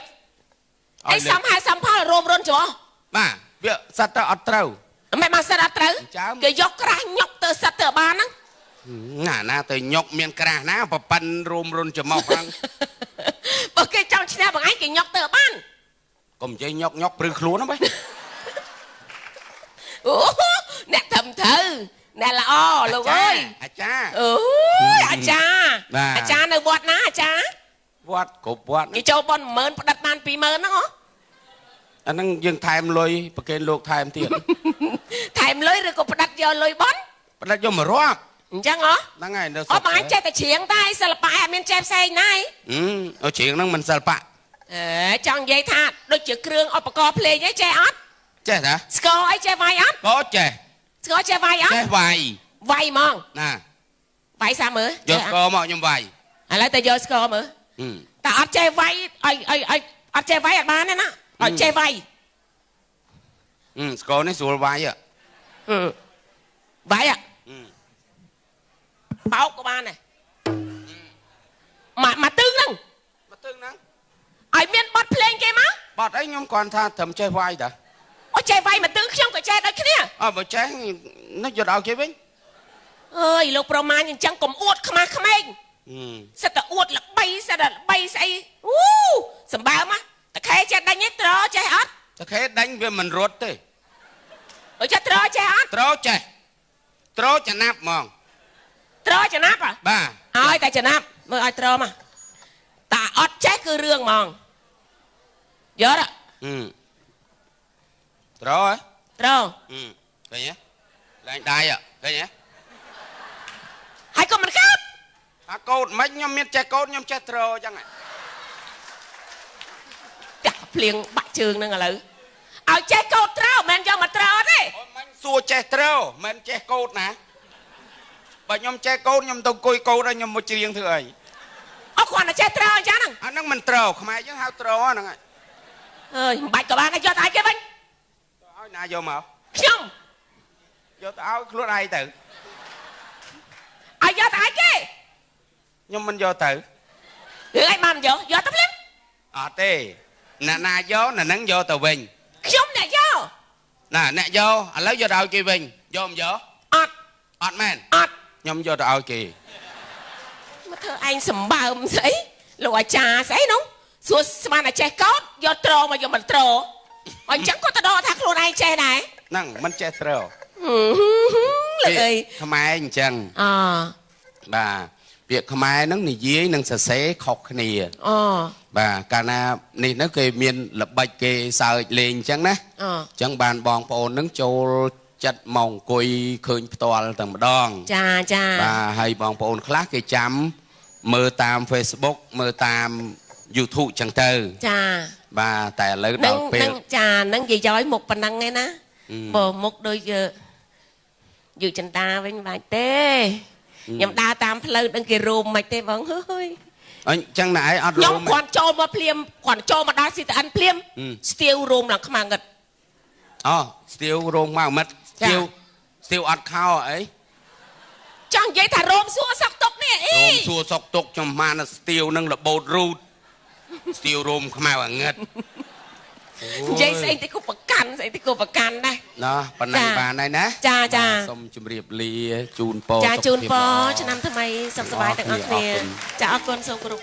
Speaker 2: ấy xăm hai xăm pha là rôm rôn chúa
Speaker 1: mà việc sắt tao ở trâu
Speaker 2: mẹ mà sao đã tới cái dốc ra nhóc từ sắt từ ban á
Speaker 1: ngả na từ nhóc miền cà na và pan rôm rôn cho mọc răng
Speaker 2: bởi cái trong chị bằng anh cái nhóc từ ban
Speaker 1: cùng chơi nhóc nhóc bự khluôn lắm ấy
Speaker 2: nè thầm thơ nè là o luôn ơi
Speaker 1: cha
Speaker 2: cha nơi bọt ná cha
Speaker 1: bọt cục bọt
Speaker 2: cái châu bon mơn đặt ban pi mơn đó
Speaker 1: anh đang dừng thèm lôi bậc kênh luộc thèm tiền
Speaker 2: thèm lôi rồi cũng đặt giờ lôi bón
Speaker 1: đặt vô mà rót
Speaker 2: chẳng hả
Speaker 1: đang ngày nó
Speaker 2: ở bạn chơi tại chuyện tay sao là phải miền chép say này
Speaker 1: ở chuyện nó mình sao bạ
Speaker 2: trong dây tha đôi chữ kêu ở bậc play với chơi ớt
Speaker 1: chơi hả
Speaker 2: score ấy chơi vai ớt
Speaker 1: có chơi
Speaker 2: score chơi vai ớt
Speaker 1: chơi vài
Speaker 2: vai mong
Speaker 1: nè
Speaker 2: vai sao mới
Speaker 1: giờ có mọi nhom vài
Speaker 2: lấy tay giờ score mới ta ớt chơi vai ớt chơi vai ở ban này nè ớt chơi vai
Speaker 1: score này sủa vài ạ
Speaker 2: vai ạ báo của ban này mà tương nâng ở miền bọt lên cái má
Speaker 1: bọt ấy nhom còn tha thầm chơi vai đã
Speaker 2: ôi chơi vai mà tương không có chơi đấy cái nè
Speaker 1: mà chơi nó giờ đâu chơi với
Speaker 2: ơi lục pro man nhưng chẳng còn uất khăm anh sao ta uất là bay say sầm bao má ta khai chơi đánh hết trò chơi ớt
Speaker 1: ta khai đánh với mình ruột thế
Speaker 2: ở chơi trò chơi ớt
Speaker 1: trò chơi nắp mong
Speaker 2: trò chơi nắp à
Speaker 1: ba
Speaker 2: ơi ta chơi nắp mới ai trò mà ta ớt chết cứ rương mong nhớ đó
Speaker 1: trò ấy
Speaker 2: trò
Speaker 1: cái nhé lại đai ạ cái nhé
Speaker 2: hay còn mình khác
Speaker 1: cột mấy nhom miết chơi cột nhom chơi trò chẳng này
Speaker 2: chặt liền bạch trường năng là ở chơi cột trò men cho mà trò đấy
Speaker 1: mình xua chơi trò mình chơi cột nè bà nhom chơi cột nhom tông cùi cột ra nhom một chiếng thừa ấy
Speaker 2: còn là chơi trò chứ nè
Speaker 1: anh đang mình trò không ai chứ hao trò nè
Speaker 2: ơi bạch của bạn này cho tay cái bánh
Speaker 1: áo na vô mà
Speaker 2: không
Speaker 1: vô áo luôn ai tự
Speaker 2: ai cho tay cái
Speaker 1: nhưng mình vô tự
Speaker 2: ai mà vô tấm lắm
Speaker 1: tê nè vô nè nắng vô tàu bình
Speaker 2: không nè vô
Speaker 1: nè vô anh lấy vô đâu kia bình vô không vô ọt men nhom vô đâu kì
Speaker 2: mà thưa anh sầm bao sấy lùa trà sấy đúng xua mà là chơi cốt vô trò mà vô mình trò anh chẳng có tao đo thắc luôn ai chơi này
Speaker 1: năng mình chơi trò
Speaker 2: lời
Speaker 1: không ai chẳng bà việc không ai nó này dưới nó sẽ xé khóc nè bà cả na này nó kê miên lập bạch kê sao lên chẳng nè chẳng bàn bòn phô nó trâu chặt mỏng cùi khơi toàn tầng đòn
Speaker 2: cha
Speaker 1: bà hay bòn phô khác cái chấm mơ tam Facebook mơ tam YouTube chẳng từ bà tại lấy đầu
Speaker 2: nâng trà nâng gì giỏi một phần năng nghe ná bồ một đôi giờ dự chân ta với vài tê nhầm đa tam phơi đăng kia rùm mày tê vẫn hơi
Speaker 1: anh chẳng nãy ăn
Speaker 2: nhóm còn cho mà phim còn cho mà đa xịt ăn phim still rùm là không mà ngật
Speaker 1: still rùm mà mất still ăn khao ấy
Speaker 2: chẳng vậy thà rùm xua sọc tục nè
Speaker 1: rùm xua sọc tục trong mà nó still nâng là bột rút still rùm không mà ngật
Speaker 2: vậy sẽ thấy cô bạc can đây
Speaker 1: đó phần này bà này nè
Speaker 2: cha
Speaker 1: xong chùm riệp ly chun po
Speaker 2: cha chun po cho năm thứ mấy sắp sắp bài tặng ác nè cha con sâu cục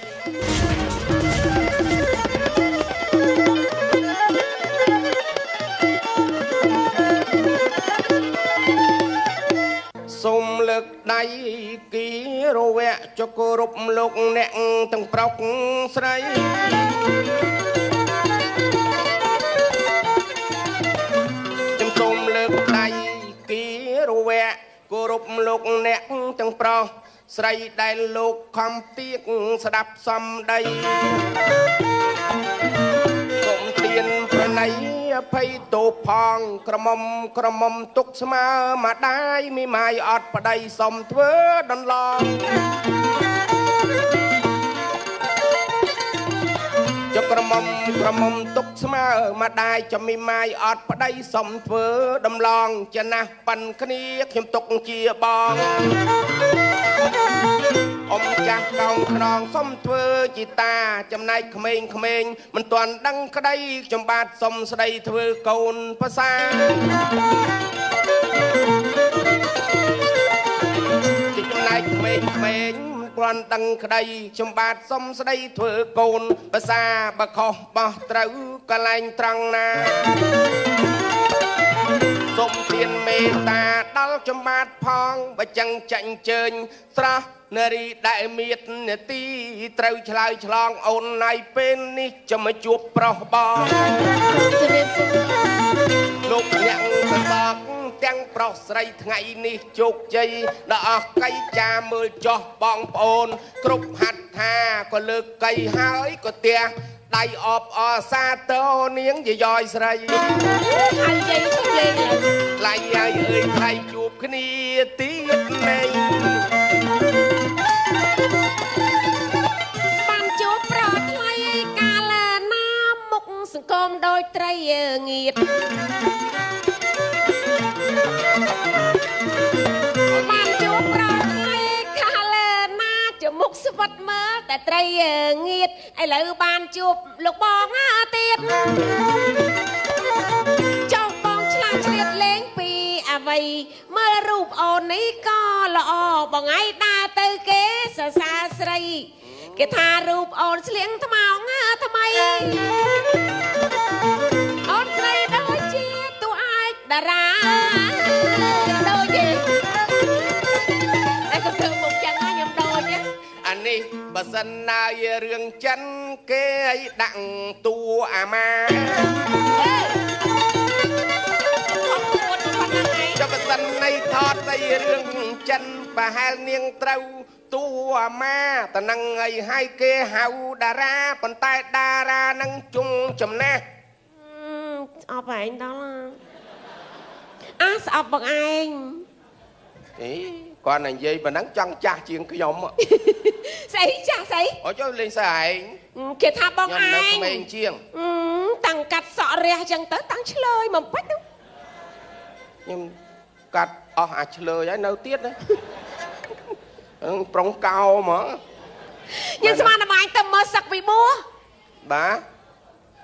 Speaker 1: លើកដៃគីរវៈចុករុបលោកអ្នកទាំងប្រុសស្រីខ្ញុំសូមលើកដៃគីរវៈគោរពលោកអ្នកទាំងប្រុសស្រីដែលលោកខំទៀកស្ដាប់សំដីសូមទានប្រណីអភ័យទោសផងក្រមុំទុកស្មើមកដាយមីម៉ាយអត់ប្តីសុំធ្វើដន្លងចុកក្រមុំទុកស្មើមកដាយចំមីម៉ាយអត់ប្តីសុំធ្វើដំឡងចំណាស់ប៉ិនគ្នាខ្ញុំទុកជាបងអ៊ំចាស់កោងខ្នងសុំធ្វើជីតាចំណែកក្មេងមិនទាន់ដឹងក្តីខ្ញុំបាទសុំស្ដីធ្វើកូនប្រសាចំណែកក្មេងមិនទាន់ដឹងក្តីខ្ញុំបាទសុំស្ដីធ្វើកូនប្រសាបើខុសបោះត្រូវកលែងត្រង់ណាសូមទានមេត្តាដល់ចំបាទផងបើចឹងចាញ់ជើញស្រស់នារីដែលមាននាទីត្រូវឆ្លើយឆ្លងអូនណៃពេលនេះចាំមកជួបប្រុសបងជម្រាបសួរលោកអ្នកសសកទាំងប្រុសស្រីថ្ងៃនេះជោគជ័យដល់អស់កៃចាមើលចោះបងប្អូនគ្រប់ហាត់ថាក៏លើកកៃហើយក៏ទះដៃអបអសាទរនាងយាយស្រីហើយយាយឈប់លេងថ្លៃហើយអើយថ្លៃជួបគ្នាទៀតណែ
Speaker 2: បានជួបប្រថ្លៃកាលណាមុខសង្គមដោយត្រីងៀតបានជួបប្រថ្លៃកាលណាចមុខស្វិតមើលតែត្រីងៀតឥឡូវបានជួបលោកបងទៀតចង់បងឆ្លាតជ្រៀតលេងពីអ្វីមើលរូបអូននេះក៏ល្អបងឯងដើរទៅគេសរសើរស្រីគេថារូបអូនស្លៀងថ្មោងថ្មីអូនស្រីដូចជាតួអាចតារាដូចទេតែក៏ធ្វើមុខចឹងខ្ញុំដូចទេ
Speaker 1: អានេះបើសិនណាយរឿងចិនគេឲ្យដាក់តួអាម៉ាចុះបើសិននៃថតទៅរឿងចិនប្រហែលនាងត្រូវតួអាម៉ាតនឹងឲ្យគេហៅតារាប៉ុន្តែតារានឹងជុំចំណាស់
Speaker 2: ស្អប់ឯងដល់ស្អប់បងឯង
Speaker 1: អីគាត់និយាយប៉ុណ្ណឹងចង់ចាស់ជាងខ្ញុំ
Speaker 2: ស្អីចាស់ស្អី
Speaker 1: អូចុះលេងស្អីឯង
Speaker 2: គេថាបងឯង
Speaker 1: ខ្ញុំនៅក្មេងជាង
Speaker 2: តាំងកាត់សក់រះអញ្ចឹងទៅតាំងឆ្លើយមកបាច់
Speaker 1: ខ្ញុំកាត់អស់អាឆ្លើយហើយនៅទៀតណាប្រុងកោហ្មង
Speaker 2: ខ្ញុំស្មានតែបងឯងទៅមើលសឹកវិបួរ
Speaker 1: បាទ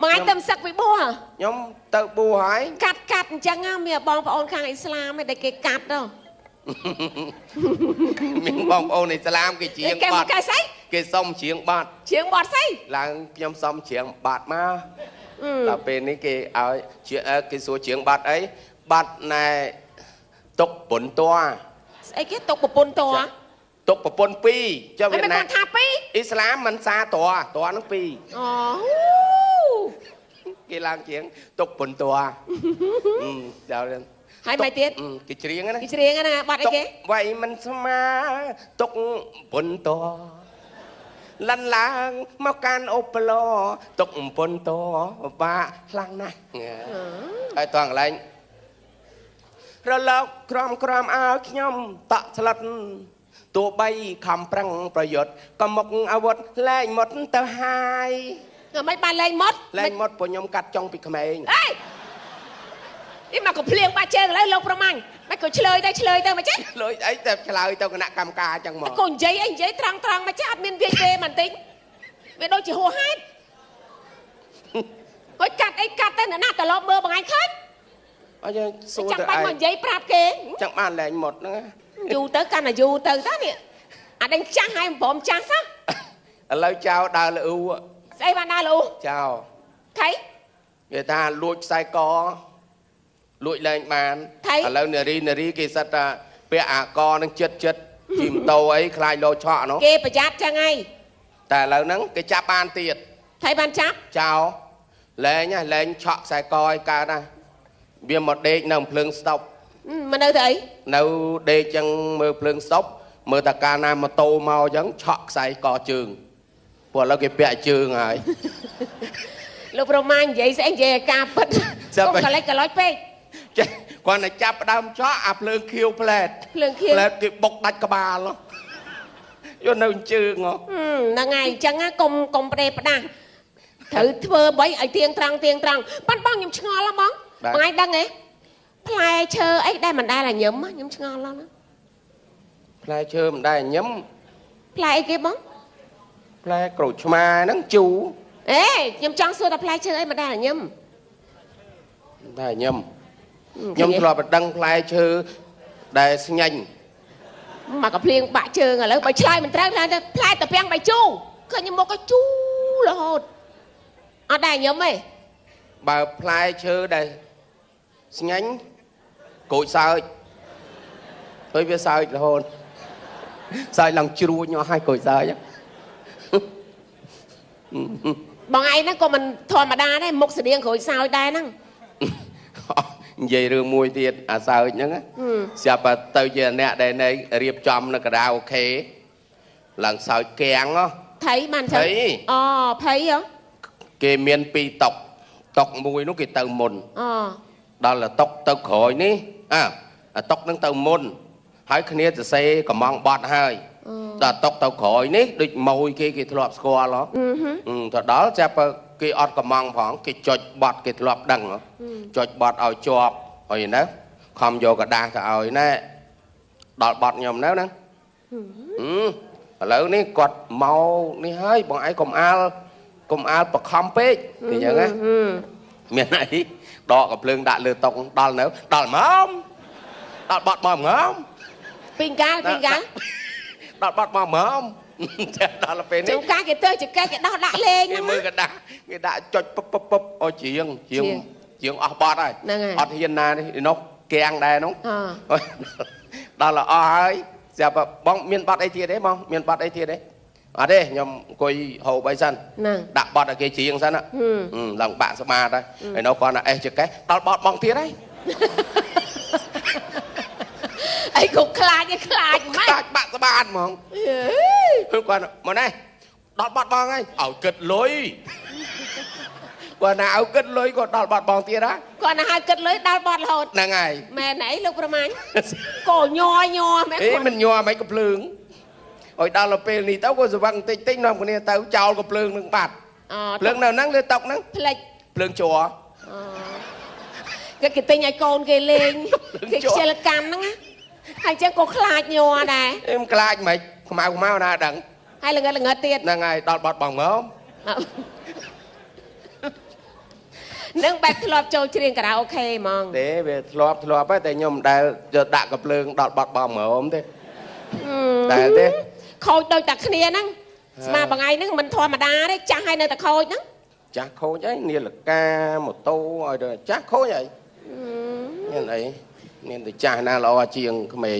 Speaker 2: បងឯងទៅសឹកវិបួរ
Speaker 1: ខ្ញុំទៅបួរហើយ
Speaker 2: កាត់អញ្ចឹងមានបងប្អូនខាងអ៊ីស្លាមឯដែលគេកាត់ទៅ
Speaker 1: មានបងប្អូនអ៊ីស្លាមគេជាងបាត់គេសុំជាងបាត់
Speaker 2: ស្អី
Speaker 1: ឡើងខ្ញុំសុំជាងបាត់មកដល់ពេលនេះគេឲ្យគេសួរជាងបាត់អីបាត់ណែទុកប្រពន្ធត
Speaker 2: ស្អីគេទុកប្រពន្ធត
Speaker 1: ទុកប្រពន្ធ2ចុះ
Speaker 2: វាណាថា2
Speaker 1: អ៊ីស្លាមមិនសាតនឹង2
Speaker 2: អូ
Speaker 1: គេឡើងជាងទុកប្រពន្ធតដល់
Speaker 2: ហើយមិនទៀត
Speaker 1: គេច្រៀងណា
Speaker 2: បាត់អីគេ
Speaker 1: វៃមិនស្មាទុកប្រពន្ធតលិនឡើងមកកាន់អូប្លោទុកប្រពន្ធតបាក់ខ្លាំងណាស់ហើយតោះកន្លែងរលកក្រំឲ្យខ្ញុំតក់ស្លិតទោះបីខំប្រឹងប្រយុទ្ធក៏មុខអាវុធលែងមុតទៅហើយ
Speaker 2: មិនបានលែងមុត
Speaker 1: ពួកខ្ញុំកាត់ចុងពីក្មេង
Speaker 2: អេអីមកកំភ្លៀងបាច់ជើងឥឡូវលោកប្រមាញ់មិនក៏ឆ្លើយទៅមកចេះ
Speaker 1: ឆ្លើយអីតែឆ្លើយទៅគណៈកម្មការអញ្ចឹងមក
Speaker 2: ក៏និយាយត្រង់មកចេះអត់មានវាយទេបន្តិចវាដូចជាហួសហេតុហុយកាត់ទៅអ្នកណាត្រឡប់មើលបងឯងឃើញ
Speaker 1: អញ្ចឹងសួរទៅឯង
Speaker 2: ចាំបាច់មកនិយាយប្រាប់គេ
Speaker 1: ចឹងបានលែងមុតហ្នឹង
Speaker 2: យូរទៅកាន់តែយូរទៅនេះអាដេញចាស់ហើយមិនព្រមចាស់សោះ
Speaker 1: ឥឡូវចៅដើរលូ
Speaker 2: ស្អីបានដើរលូ
Speaker 1: ចៅ
Speaker 2: ថៃ
Speaker 1: គេថាលួចខ្សែកលួចលែងបានឥឡូវនារីគេសិតថា ពាក់អាកនឹងចិត្តជិះម៉ូតូអីខ្លាចលោឆក់នោះ
Speaker 2: គេប្រយ័ត្នចឹងហើយ
Speaker 1: តែឥឡូវហ្នឹងគេចាប់បានទៀត
Speaker 2: ថៃបានចាប់
Speaker 1: ចោលលែងឆក់ខ្សែកឲ្យកើតណាវាមកដេកនៅភ្លើងស្តុប
Speaker 2: មកនៅទៅអី
Speaker 1: នៅដេកចឹងមើលភ្លើងស្តុបមើលតាកាលណាម៉ូតូមកចឹងឆក់ខ្សែកជើងព្រោះឥឡូវគេពាក់ជើងហើយ
Speaker 2: លោកប្រមាណនិយាយស្អីនិយាយការពិតកុំកលិចពេក
Speaker 1: ចេះគាត់តែចាប់ដើមឆក់អាភ្លើងខៀវផ្លែតគេបុកដាច់ក្បាលយកនៅជើង
Speaker 2: ហ្នឹងហើយអញ្ចឹងកុំប្រេផ្ដាស់ត្រូវធ្វើបីឲ្យទៀងត្រង់ប៉ាន់បងខ្ញុំឆ្ងល់ហ្មងបងឯងដឹងទេផ្លែឈើអីដែលមិនដែលញឹមខ្ញុំឆ្ងល់ណា
Speaker 1: ផ្លែឈើមិនដែលញឹម
Speaker 2: ផ្លែអីគេបង
Speaker 1: ផ្លែក្រូចឆ្មាហ្នឹងជូរ
Speaker 2: អេខ្ញុំចង់សួរថាផ្លែឈើអីមិនដែលញឹម
Speaker 1: តែញឹមខ្ញុំធ្លាប់តែដឹងផ្លែឈើដែលស្ញាញ់
Speaker 2: មកកាភ្លៀងបាក់ជើងឥឡូវបើឆ្លើយមិនត្រូវថាផ្លែតាពាំងបាយជូរឃើញមកក៏ជូររហូតអត់ដែរញឹមទេ
Speaker 1: បើផ្លែឈើដែលស្ញាញ់ក្រូចសើចហើយវាសើចរហូតសើចឡើងជ្រួញអស់ហើយក្រូចសើច
Speaker 2: បងឯងហ្នឹងក៏មិនធម្មតាដែរមុខស្តៀងក្រូចសើចដែរហ្នឹង
Speaker 1: និយាយរឿងមួយទៀតអាសើចហ្នឹងស្រាប់តែទៅជាអ្នកដែលនៅរៀបចំនៅការាអូខេឡើងសើចកៀង
Speaker 2: ថៃបានចឹងអូភ័យ
Speaker 1: គេមាន2តុកមួយនោះគេទៅមុនដល់តុកទៅក្រោយនេះតុកហ្នឹងទៅមុនហើយគ្នាសរសេរកំងបត់ហើយដល់តុកទៅក្រោយនេះដូចម៉ួយគេធ្លាប់ស្គាល់ទៅដល់ចាប់គេអត់កំងផងគេចុចបត់គេធ្លាប់ដឹងចុចបត់ឲ្យជាប់ហើយណាខំយកกระดาษទៅឲ្យណែដល់បត់ខ្ញុំនៅហ្នឹងឥឡូវនេះគាត់មកនេះហើយបងឯងកុំអាលបខំពេកអញ្ចឹងណាមានអីដកកំភ្លើងដាក់លើតុកដល់នៅដល់មកដល់បត់មកង
Speaker 2: ពីងកាល
Speaker 1: ដល់បត់មកចាដល់ពេលនេះ
Speaker 2: ចុងការគេទៅចកេះគេដោះដាក់លេង
Speaker 1: គេមើលកដាគេដាក់ចុចពឹបអូជាងអស់បត់ហើយអត់ហ៊ានណានេះនោះកៀងដែរនោះដល់អស់ហើយស្រាប់បងមានបត់អីទៀតទេបងមានបត់អីទៀតទេអត់ទេខ្ញុំអង្គុយហូបអីសិនដាក់បត់ឲ្យគេជាងសិនឡើងបាក់ស្មាតហើយនោះគាត់ថាអេសចកេះដល់បត់បងទៀតហើយ
Speaker 2: អីគ្រប់ខ្លាចម៉េចខ្លាច
Speaker 1: បាក់ស្មាតហ្មងគាត់មកនេះដល់បត់បងហើយឲ្យគិតលុយគាត់ណាឲ្យគិតលុយគាត់ដល់បត់បងទៀតហ៎
Speaker 2: គាត់ណាឲ្យគិតលុយដល់បត់រហូត
Speaker 1: ហ្នឹងហើយ
Speaker 2: មែនអីលោកប្រមាញ់កោញ័រមែន
Speaker 1: មិនញ័រមិនកំភ្លើងឲ្យដល់ពេលនេះទៅគាត់ស្វឹងតិចនាំគ្នាទៅចោលកំភ្លើងនឹងបាត់ភ្លើងនៅហ្នឹងលើតុកហ្នឹង
Speaker 2: ផ្លិច
Speaker 1: ភ្លើងជ័រ
Speaker 2: គេទិញឲ្យកូនគេលេងគេខ្ជិលកម្មហ្នឹងណាហើយចឹងក៏ខ្លាចញ័រដែរ
Speaker 1: មិនខ្លាចមិនខ្មៅណាដឹង
Speaker 2: ហើយល្ងឹតទៀត
Speaker 1: ហ្នឹងហើយដល់បត់បងមក
Speaker 2: នឹងបែបធ្លាប់ចូលច្រៀងខារ៉ាអូខេហ្មង
Speaker 1: ទេវាធ្លាប់ហើយតែខ្ញុំមិនដែលដាក់កំភ្លើងដល់បត់បងមកទេតែទេ
Speaker 2: ខូចដូចតែគ្នាហ្នឹងស្មាបងឯងហ្នឹងមិនធម្មតាទេចាស់ហើយនៅតែខូចហ្នឹង
Speaker 1: ចាស់ខូចហើយនាឡិកាម៉ូតូឲ្យទៅចាស់ខូចហើយមានអីមានតែចាស់ណាល្អជាងក្មេង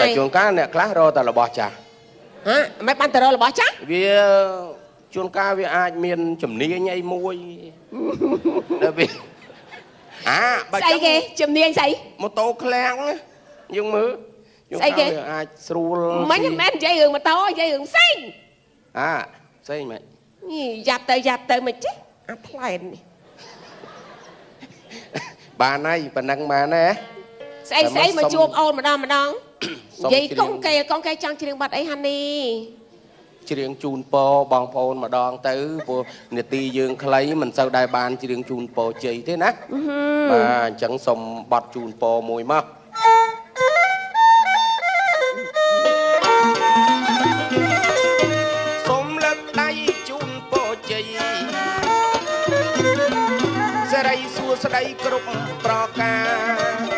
Speaker 1: តែជួនកាលអ្នកខ្លះរកតែរបស់ចាស់
Speaker 2: មិនបានទៅរករបស់ចាស់
Speaker 1: វាជួនកាលវាអាចមានជំនាញអីមួយដល់វា
Speaker 2: បើស្អីគេជំនាញស្អី
Speaker 1: ម៉ូតូឃ្លាំងយើងមើល
Speaker 2: ស្អីគេ
Speaker 1: អាចស្រួល
Speaker 2: មិនមែននិយាយរឿងម៉ូតូនិយាយរឿងផ្សេង
Speaker 1: ផ្សេងមែន
Speaker 2: យ៉ាប់ទៅមិនចេះអាផ្លែនេះ
Speaker 1: បានហើយប៉ណ្ណឹងបានណា
Speaker 2: ស្អីមកជួបអូនម្ដងនិយាយកងគេចង់ច្រៀងបាត់អីហានី
Speaker 1: ច្រៀងជូនពរបងប្អូនម្ដងទៅព្រោះនាទីយើងខ្លីមិនសូវដែរបានច្រៀងជូនពរជ័យទេណាបាទអញ្ចឹងសូមបត់ជូនពរមួយមកសូមលើកដៃជូនពរជ័យសេរីសួស្តីគ្រប់ប្រការ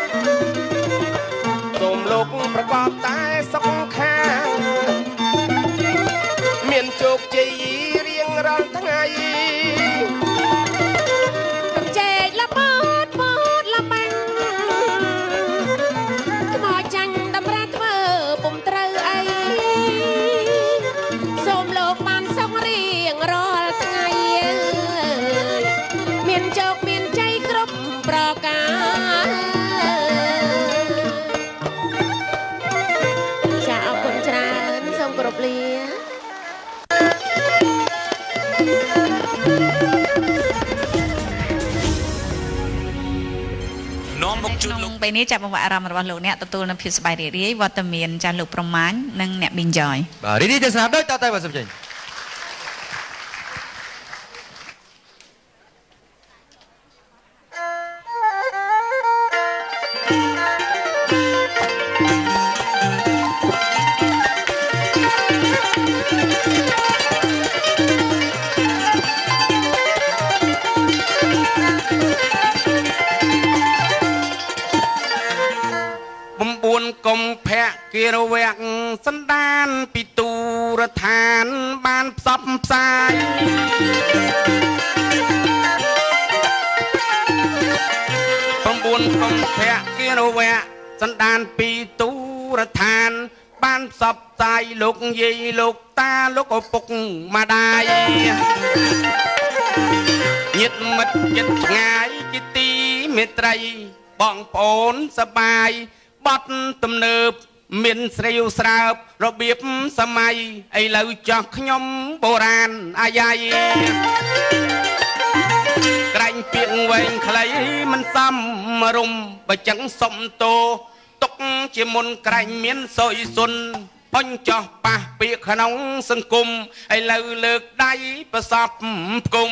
Speaker 1: សូមលោកប្រកបតែសុខខានមានជោគជ័យរៀងរាល់ថ្ងៃ
Speaker 2: ចែកល្បត់ល្បាំងខ្មោចចាញ់តម្រា
Speaker 4: ពេលនេះចាប់បង្វែរអារម្មណ៍របស់លោកអ្នកទទួលនៅភាពសប្បាយរីករាយវត្តមានចាស់លោកប្រមាញ់និងអ្នកប៊ីនយ៉យ
Speaker 3: បាទរីករាយទេសនាដូចតទៅបាទសូមចេញ
Speaker 1: កុំភៈគិរវៈសន្តានពីទូរដ្ឋានបានផ្សព្វផ្សាយ9កុំភៈគិរវៈសន្តានពីទូរដ្ឋានបានផ្សព្វផ្សាយលោកយាយលោកតាលោកឪពុកម្ដាយញាតិមិត្តជិតឆ្ងាយជាទីមេត្រីបងប្អូនសប្បាយបាត់ទំនើបមានស្រីស្រើបរបៀបសម័យឥឡូវចោះខ្ញុំបុរាណអាយ៉ៃក្រែងពាក្យវែងខ្លីមិនសមរម្យបើចឹងសុំតោទុកជាមុនក្រែងមានសុយសុនអញចោះប៉ះពាក្យក្នុងសង្គមឥឡូវលើកដៃប្រសពផ្គុំ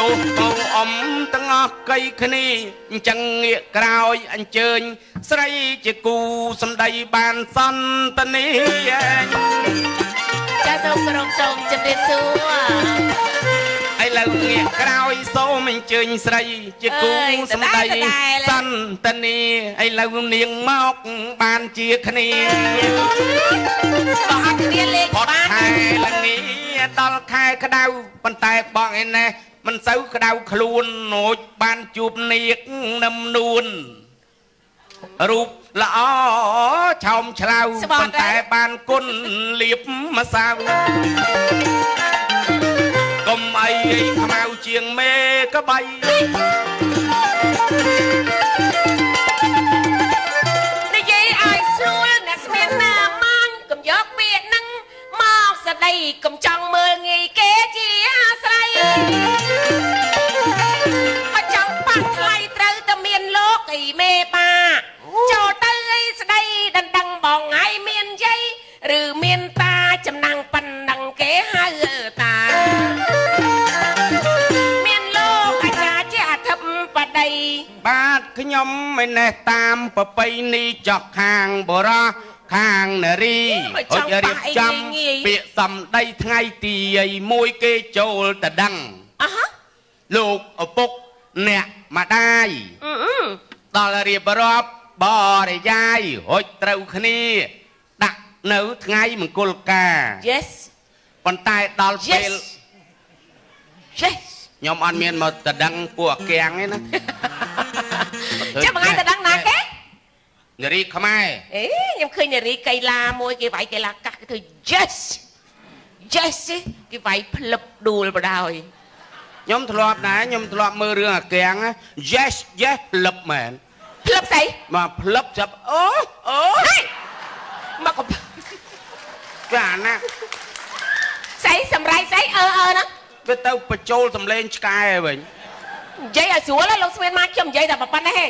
Speaker 1: ទោះបៅអំទាំងអស់កៃគ្នាអញ្ចឹងងាកក្រោយអញ្ជើញស្រីជាគូសម្ដីបានសន្តានី
Speaker 2: ចាសូមក្រុមសូមជម្រាបសួរ
Speaker 1: ឥឡូវងាកក្រោយសូមអញ្ជើញស្រីជាគូសម្ដីសន្តានីឥឡូវនាងមកបានជាគ្នា
Speaker 2: ក៏អត់គ្នាលេងបាន
Speaker 1: ខែល្ងាដល់ខែក្តៅប៉ុន្តែបងឯណេះមិនសូវក្តៅខ្លួននោចបានជួបនាគនឹមនួនរូបល្អឆោមឆ្លៅប៉ុន្តែបានគុណលៀបម្សៅកុំអីខ្មៅជាងមេក្បៃ
Speaker 2: និយាយឲ្យស្រួលអ្នកស្មានណាមាញ់កុំយកពាក្យហ្នឹងមកស្ដីកុំចង់មើលងាយគេជាស្រីបើចង់ប៉ះថ្លៃត្រូវតែមានលោកអីមេបាចូលទៅអីស្ដីដណ្ដឹងបងហើយមានយាយឬមានតាចំណាំងប៉ុណ្ណឹងគេហៅតាមានលោកអាចារ្យជាអធិបតី
Speaker 1: បាទខ្ញុំមិនណេះតាមប្រពៃណីចោះខាងបរោះខាងនារីអុចរៀបចំពាក្យសម្ដីថ្ងៃទី1គេចូលតដឹងលោកឪពុកអ្នកម្ដាយដល់រៀបរាប់បរិយាយហុចត្រូវគ្នាដាក់នៅថ្ងៃមង្គលការ
Speaker 2: Yes
Speaker 1: ប៉ុន្តែដល់ពេល
Speaker 2: Yes
Speaker 1: ខ្ញុំអត់មានមកតដឹងពួកអាគាំងទេណា
Speaker 2: ចាំថ្ងៃតដឹងណាគេ
Speaker 1: នារីខ្មែរ
Speaker 2: ខ្ញុំឃើញនារីកៃឡាមួយគេវាយកៃឡាកាសគេធ្វើ Yes Yes គេវាយផ្លឹបដួលបដ ாய்
Speaker 1: ខ្ញុំធ្លាប់ដែរខ្ញុំធ្លាប់មើលរឿងអាគាំង Yes Yes ផ្លឹបមែន
Speaker 2: ផ្លឹបស្អី
Speaker 1: មកផ្លឹបចាប់អូមកចាណា
Speaker 2: ស្អីសម្រៃស្អីណា
Speaker 1: វាទៅបញ្ចូលសម្លេងឆ្កែវិញ
Speaker 2: និយាយឲ្យស្រួលលោកស្មានមកខ្ញុំនិយាយតែប៉ុណ្ណេះហេ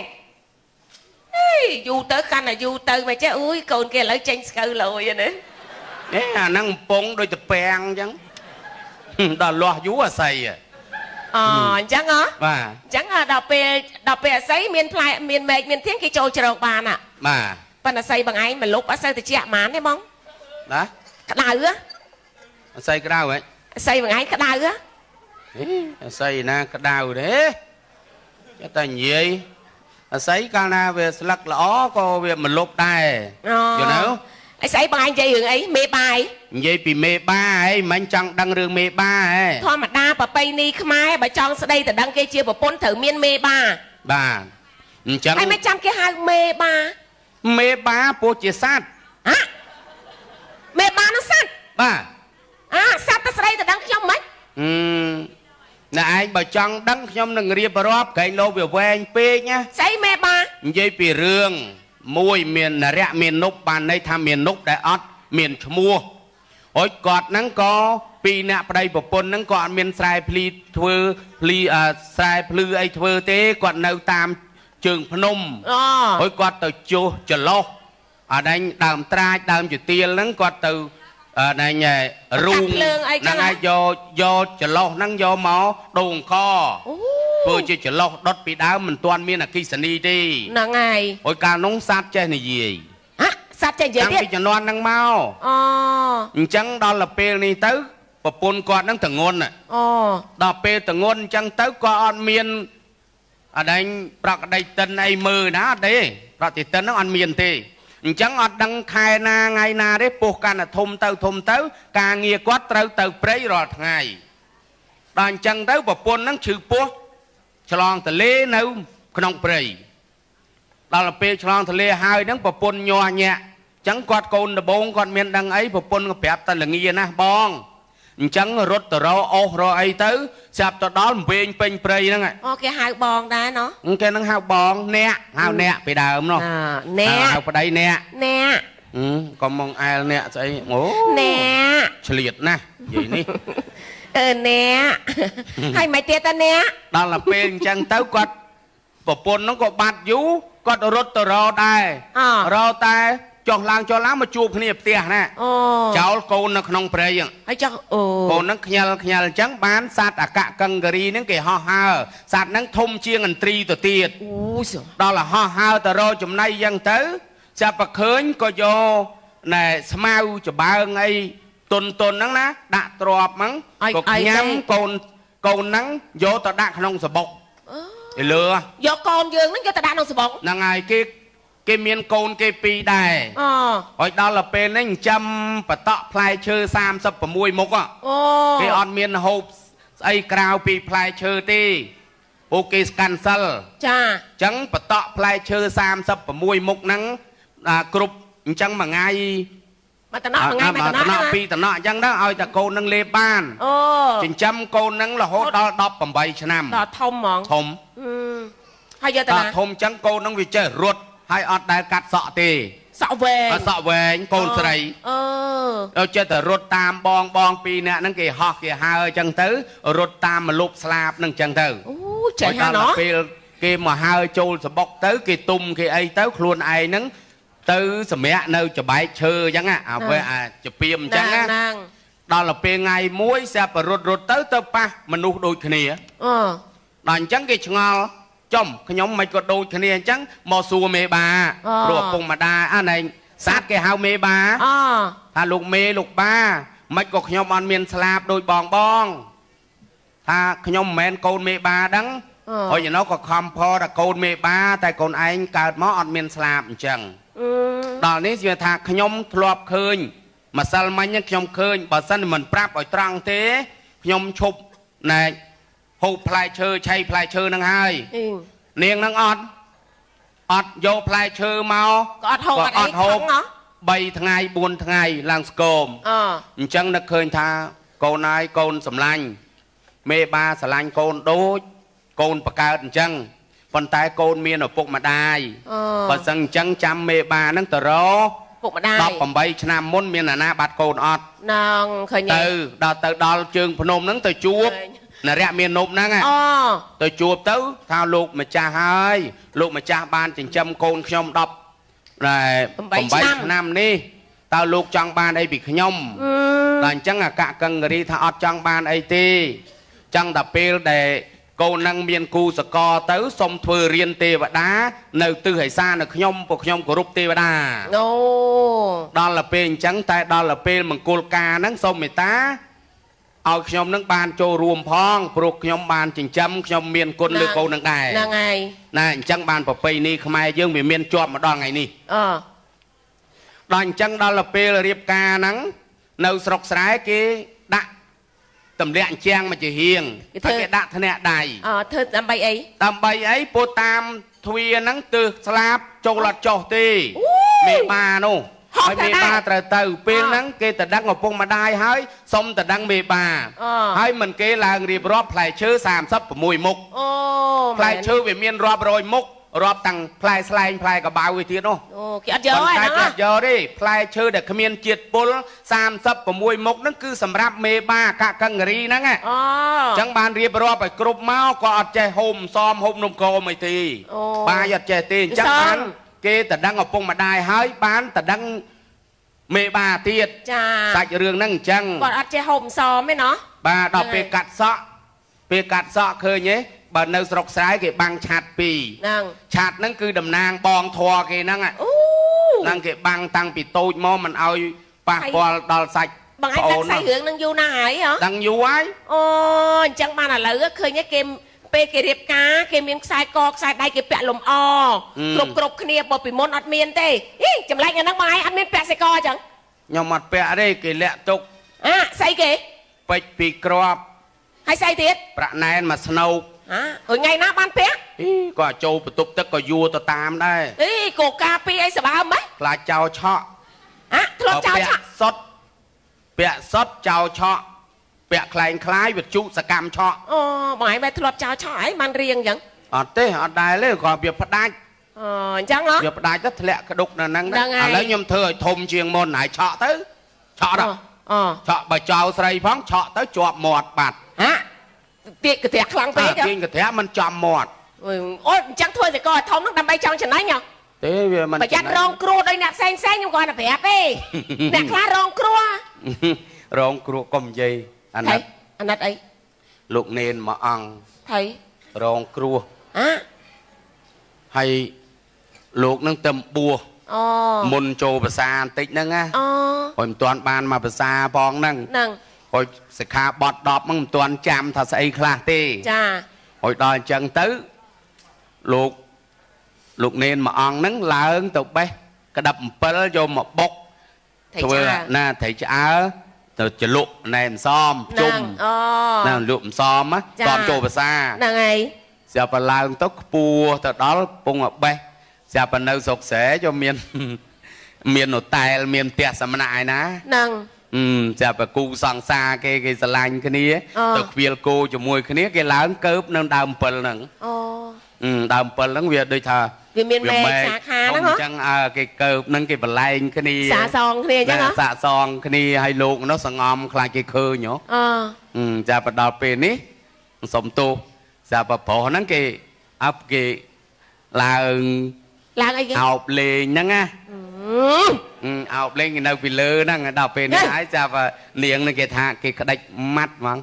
Speaker 2: យូរទៅកាន់តែយូរទៅមកចេះអុយកូនគេឥឡូវចេញស្កូវលយណា
Speaker 1: អាហ្នឹងកំពុងដូចតពាំងអញ្ចឹងដល់លាស់យូរអាស័យ
Speaker 2: អញ្ចឹងហ៎
Speaker 1: បាទ
Speaker 2: អញ្ចឹងដល់ពេលអាស័យមានផ្លែមានមែកមានទៀងគេចូលជ្រោកបាន
Speaker 1: បាទ
Speaker 2: ប៉ុន្តែអាស័យបងឯងមកលុបអត់សូវតិចហ្មងទេបង
Speaker 1: ណា
Speaker 2: ក្តៅ
Speaker 1: អាស័យក្តៅហ៎
Speaker 2: អាស័យបងឯងក្តៅ
Speaker 1: អាស័យណាក្តៅទេចេះតែនិយាយអាស័យកាលណាវាស្លឹកល្អក៏វាមកលុបដែរយល់ទៅ
Speaker 2: អាស័យបងឯងនិយាយរឿងអីមេបាយ
Speaker 1: និយាយពីមេបាហីមិនចង់ដឹងរឿងមេបាហ៎
Speaker 2: ធម្មតាប្រពៃណីខ្មែរបើចង់ស្ដីទៅដឹងគេជាប្រពន្ធត្រូវមានមេបា
Speaker 1: បាទអញ្ចឹង
Speaker 2: ហើយមិនចាំគេហៅមេ
Speaker 1: បាពោះជាសត្វ
Speaker 2: មេបានោះសត្វ
Speaker 1: បាទ
Speaker 2: សត្វទៅស្ដីទៅដឹងខ្ញុំមិន
Speaker 1: ណែឯងបើចង់ដឹងខ្ញុំនឹងរៀបរាប់កែងលោវាវែងពេកណា
Speaker 2: ស្អីមេបា
Speaker 1: និយាយពីរឿងមួយមាននរៈមាននុបបានន័យថាមាននុបដែលអត់មានឈ្មោះអុចគាត់ហ្នឹងក៏ ពីអ្នកប្តីប្រពន្ធហ្នឹងក៏អត់មានស្រែភ្លីធ្វើភ្លីស្រែភ្លឺអីធ្វើទេគាត់នៅតាមជើងភ្នំហើយគាត់ទៅចុះចន្លោះអាដែងដើមត្រាចដើមជទាលហ្នឹងគាត់ទៅអាដែងរូងហ្នឹងហើយយកចន្លោះហ្នឹងយកមកដូងខធ្វើជាចន្លោះដុតពីដើមមិនទាន់មានអគិសនីទេ
Speaker 2: ហ្នឹងហើយ
Speaker 1: ហើយកាលនោះសត្វចេះនិយាយ
Speaker 2: សត្វចេះនិយាយទៀត
Speaker 1: តាំងពីជំនាន់ហ្នឹងមកអញ្ចឹងដល់ទៅពេលនេះទៅប្រពន្ធគាត់ហ្នឹងតងន់ដល់ពេលតងន់អញ្ចឹងទៅក៏អត់មានអាដែងប្រកដីតិនអីមើលណាអត់ទេប្រតិទិនហ្នឹងអត់មានទេអញ្ចឹងអត់ដឹងខែណាថ្ងៃណាទេពោះកាន់តែធំទៅការងារគាត់ត្រូវទៅព្រៃរាល់ថ្ងៃដល់អញ្ចឹងទៅប្រពន្ធហ្នឹងឈឺពោះឆ្លងទលេនៅក្នុងព្រៃដល់ពេលឆ្លងទលេហើយហ្នឹងប្រពន្ធញាស់ញាក់អញ្ចឹងគាត់កូនដបងគាត់មានដឹងអីប្រពន្ធក៏ប្រាប់តែល្ងាណាស់បងអញ្ចឹងរត់ទៅរកអស់រកអីទៅស្រាប់ទៅដល់វែងពេញព្រៃហ្នឹង
Speaker 2: គេហៅបងដែរណោះ
Speaker 1: គេនឹងហៅបងអ្នកហៅអ្នកពីដើមនោះ
Speaker 2: អ្នក
Speaker 1: ហៅប្តីអ្នកក៏មកអែលអ្នកស្អីអូ
Speaker 2: អ្នក
Speaker 1: ឆ្លៀតណាស់និយាយនេះ
Speaker 2: អ្នកហើយមិនទៀតតាអ្នក
Speaker 1: ដល់ទៅពេលអញ្ចឹងទៅគាត់ប្រពន្ធហ្នឹងក៏បាត់យូរគាត់រត់ទៅរកដែររកតែចុះឡើងមកជួបគ្នាផ្ទះណាចោលកូននៅក្នុងព្រៃ
Speaker 2: ហើយចុះ
Speaker 1: កូនហ្នឹងខ្ញាល់អញ្ចឹងបានសត្វអកកង្ករីហ្នឹងគេហោះហើរសត្វហ្នឹងធំជាងឥន្ទ្រីទៅទៀតដល់ហោះហើរទៅរកចំណៃអញ្ចឹងទៅចាប់ប្រឃើញក៏យកណែស្មៅច្បើងអីតុនហ្នឹងណាដាក់ទ្របហ្នឹងក៏ញ៉ាំកូនហ្នឹងយកទៅដាក់ក្នុងសបុកឯលើ
Speaker 2: យកកូនយើងហ្នឹងយកទៅដាក់ក្នុងសបុក
Speaker 1: ហ្នឹងហើយគេមានកូនគេពីរដែរហើយដល់ទៅពេលនេះចិញ្ចឹមបតក់ផ្លែឈើ36មុខគេអត់មានហូបស្អីក្រៅពីផ្លែឈើទេពួកគេស្កាន់សិល
Speaker 2: ចា
Speaker 1: អញ្ចឹងបតក់ផ្លែឈើ36មុខហ្នឹងគ្រប់អញ្ចឹងមួយថ្ងៃ
Speaker 2: មួយតំណក់
Speaker 1: ពីរតំណក់អញ្ចឹងទៅឲ្យតែកូននឹងលេបបានចិញ្ចឹមកូននឹងរហូតដល់18ឆ្នាំ
Speaker 2: ដល់ធំហ្មង
Speaker 1: ធំ
Speaker 2: ហើយយកទៅណា
Speaker 1: ធំអញ្ចឹងកូននឹងវាចេះរត់ហើយអត់ដែលកាត់សក់ទេស
Speaker 2: ក់វែង
Speaker 1: កូនស្រីដល់ចេះតែរត់តាមបងពីរនាក់ហ្នឹងគេហោះគេហើអញ្ចឹងទៅរត់តាមមលុបស្លាបហ្នឹងអញ្ចឹងទៅ
Speaker 2: ចេះណាស់
Speaker 1: ពេលគេមកហើចូលសបុកទៅគេទុំគេអីទៅខ្លួនឯងហ្នឹងទៅសម្រាប់នៅច្បែកឈើអញ្ចឹងអាចពៀមអញ្ចឹងណាដល់ទៅពេលថ្ងៃមួយស្រាប់រត់ទៅប៉ះមនុស្សដូចគ្នាដល់អញ្ចឹងគេឆ្ងល់ចំខ្ញុំមិនក៏ដូចគ្នាអញ្ចឹងមកសួរមេបាព្រោះឪពុកម្ដាយណែសត្វគេហៅមេបាថាលោកមេលោកបាមិនក៏ខ្ញុំអត់មានស្លាប់ដូចបងថាខ្ញុំមិនមែនកូនមេបាដឹងហើយចំណុះក៏ខំផលតែកូនមេបាតែកូនឯងកើតមកអត់មានស្លាប់អញ្ចឹងដល់នេះជាថាខ្ញុំធ្លាប់ឃើញម្សិលមិញខ្ញុំឃើញបើសិនមិនប្រាប់ឲ្យត្រង់ទេខ្ញុំឈប់ណែហូបផ្លែឈើឆៃផ្លែឈើហ្នឹងហើយនាងហ្នឹងអត់យកផ្លែឈើមក
Speaker 2: ក៏អត់ហូបអត់ហូប
Speaker 1: 3ថ្ងៃ4ថ្ងៃឡើងស្គមអញ្ចឹងនឹកឃើញថាកូនហើយកូនសម្លាញ់មេបាស្រឡាញ់កូនដូចកូនបកើតអញ្ចឹងប៉ុន្តែកូនមានឪពុកម្ដាយបើសិនអញ្ចឹងចាំមេបាហ្នឹងទៅរក
Speaker 2: ពុកម្ដាយ
Speaker 1: 18ឆ្នាំមុនមានអាណាបាត់កូនអត់
Speaker 2: ហ្នឹងឃើញ
Speaker 1: ទៅដល់ជើងភ្នំហ្នឹងទៅជួបនរៈមាននប់ហ្នឹងទៅជួបទៅថាលោកម្ចាស់ហើយលោកម្ចាស់បានចិញ្ចឹមកូនខ្ញុំ18ឆ្នាំនេះតើលោកចង់បានអីពីខ្ញុំដល់អញ្ចឹងអកកង្ករីថាអត់ចង់បានអីទេចង់តែពេលដែលកូននឹងមានគូសកលទៅសុំធ្វើរៀនទេវតានៅទិសឥសាននៅខ្ញុំពួកខ្ញុំគោរពទេវតាដល់ទៅពេលអញ្ចឹងតែដល់ទៅពេលមង្គលការហ្នឹងសូមមេត្តាឲ្យខ្ញុំនឹងបានចូលរួមផងព្រោះខ្ញុំបានចិញ្ចឹមខ្ញុំមានគុណលើកូននឹងដែរ
Speaker 2: ហ្នឹងហើយ
Speaker 1: ណាអញ្ចឹងបានប្រពៃណីខ្មែរយើងវាមានជាប់មកដល់ថ្ងៃនេះដល់អញ្ចឹងដល់ទៅពេលរៀបការហ្នឹងនៅស្រុកស្រែគេដាក់តម្លាក់ជាងមកជាហៀងគេដាក់ធ្នាក់ដៃ
Speaker 2: ធ្វើដើម្បីអី
Speaker 1: ពោលតាមទ្វារហ្នឹងទើសស្លាបចូលអត់ចុះទេមេបានោះហើយមេបាត្រូវទៅពេលហ្នឹងគេតដឹងឪពុកម្ដាយហើយសុំតដឹងមេបាហើយមិនគេឡើងរៀបរាប់ផ្លែឈើ36មុខផ្លែឈើវាមានរាប់រយមុខ รอบตั้งพลายสไลน์พลายกับบาววิธีนู้
Speaker 2: អូគេអត់យកហើយហ្នឹង
Speaker 1: អត់យកទេផ្លែឈើដែលគ្មានជាតិពុល36មុខហ្នឹងគឺសម្រាប់មេបាកកង្រីហ្នឹង
Speaker 2: អូ
Speaker 1: អញ្ចឹងបានរៀបរាប់ឲ្យគ្រប់មកក៏អត់ចេះហូមសមហូមនំកោមអីទេបាយអត់ចេះទេអញ្ចឹងបានគេតដឹងឪពុកម្ដាយហើយបានតដឹងមេបាទៀត
Speaker 2: ចា
Speaker 1: សាច់រឿងហ្នឹងអញ្ចឹង
Speaker 2: គាត់អត់ចេះហូបសមទេណោះ
Speaker 1: បាទដល់ពេលកាត់សក់ពេលកាត់សក់ឃើញទេបើនៅស្រុកស្រែគេបាំងឆាត់ពីរ
Speaker 2: ហ្នឹង
Speaker 1: ឆាត់ហ្នឹងគឺតំណាងបងធွာគេហ្នឹង
Speaker 2: អូ
Speaker 1: ហ្នឹងគេបាំងតាំងពីតូចមកមិនឲ្យប៉ះពាល់ដល់សាច់
Speaker 2: បងឯងដឹងសាច់រឿងហ្នឹងយូរណាស់ហើយហ៎
Speaker 1: ដឹងយូរហើយ
Speaker 2: អូអញ្ចឹងបានឥឡូវឃើញទេគេពេលគេរៀបការគេមានខ្សែកខ្សែដៃគេពាក់លំអគ្រប់គ្នាបើពីមុនអត់មានទេអីចម្លែកអាហ្នឹងបងឯងអត់មានពាក់ខ្សែកអញ្ចឹង
Speaker 1: ខ្ញុំអត់ពាក់ទេគេលាក់ទុក
Speaker 2: ស្អីគេ
Speaker 1: ពេជ្រពីរគ្រាប់
Speaker 2: ហើយស្អីទៀត
Speaker 1: ប្រាក់ណែនមកស្នូក
Speaker 2: អើថ្ងៃណាបានពាក់
Speaker 1: អីក៏ចូលបន្ទប់ទឹកក៏យួរទៅតាមដែរ
Speaker 2: អីកូកាពីអីសបើម៉េច
Speaker 1: ខ្លាចចោលឆក់
Speaker 2: ធ្លាប់ចោលឆក់
Speaker 1: សុតពាក់សុតចោលឆក់ពាក់ខ្លែងខ្លាយវិទ្យុសកម្មឆក់
Speaker 2: អូបងឯងបែរធ្លាប់ចោលឆក់អីបានរៀងអញ្ចឹង
Speaker 1: អត់ទេអត់ដែរទេគ្រាន់វាផ្ដាច់
Speaker 2: អញ្ចឹងហ៎
Speaker 1: វាផ្ដាច់ទៅធ្លាក់ក្ដុកនៅហ្នឹង
Speaker 2: ហ្នឹងហើយ
Speaker 1: ឥឡូវខ្ញុំធ្វើឲ្យធំជាងមុនហើយឆក់ទៅឆក់ដល់ ឆក់បើចោលស្រីផងឆក់ទៅជាប់មាត់បាត់
Speaker 2: ទៀកកត្រខ្លាំងពេក
Speaker 1: ទាញកត្រាមិនចំមាត់
Speaker 2: អូអញ្ចឹងធ្វើតែកធំហ្នឹងដើម្បីចង់ចំណេញហ៎
Speaker 1: ទេវាមិន
Speaker 2: ប្រយ័ត្នរងគ្រោះដោយអ្នកផ្សេងខ្ញុំគាត់តែប្រាប់ទេ អ្នកខ្លះរងគ្រោះ
Speaker 1: រងគ្រោះកុំនិយាយអាណិត
Speaker 2: អាណិតអី
Speaker 1: លោកនេនមួយអង្គ
Speaker 2: ថៃ
Speaker 1: រងគ្រោះហើយលោកនឹងទៅបួស
Speaker 2: អូ
Speaker 1: មុនចូលភាសាបន្តិចហ្នឹងណា
Speaker 2: អូ
Speaker 1: ហើយមិនទាន់បានមកភាសាផងហ្នឹង
Speaker 2: ហ្នឹង
Speaker 1: ហើយសិក្ខាបទ10ហ្នឹងមិនទាន់ចាំថាស្អីខ្លះទេ
Speaker 2: ចា
Speaker 1: ហើយដល់អញ្ចឹងទៅលោកនេនមួយអង្គហ្នឹងឡើងទៅបេះក្តាប់អំពិលយកមកបុក ធ្វើណាត្រីឆ្អើទៅចលុកណែមសមជុំ
Speaker 2: អូ
Speaker 1: ណាលក់សមណាតន់ចូលភាសា
Speaker 2: ហ្នឹងហើយ
Speaker 1: ស្រាប់តែឡើងទៅខ្ពស់ទៅដល់ពងបេះស្រាប់តែនៅស្រុកស្រែយកមានហូតែលមានផ្ទះសំណាក់ឯណា
Speaker 2: ហ្នឹង
Speaker 1: ស្រាប់តែគូសង្សារគេស្រឡាញ់គ្នាទៅខ្វៀលគោជាមួយគ្នាគេឡើងកើបនៅដើម7ហ្នឹង
Speaker 2: អូ
Speaker 1: ដើម7ហ្នឹងវាដូចថា
Speaker 2: វាមានមេសាខាហ្នឹងហ៎
Speaker 1: អញ្ចឹងគេកើបហ្នឹងគេបលែងគ្នា
Speaker 2: សាសងគ្នាអញ្ចឹងហ៎
Speaker 1: សាកសងគ្នាឲ្យលោកនោះសងំខ្លាចគេឃើញហ៎ ចាប់ទៅដល់ពេលនេះសុំទោសចាប់ប្រុសហ្នឹងគេអប់គេឡើង
Speaker 2: អីគេ
Speaker 1: អោបលេងហ្នឹងណាអោបលេងគេនៅពីលើហ្នឹងដល់ពេលនេះហើយចាប់នាងហ្នឹងគេថាគេក្តិចម៉ាត់ហ្មង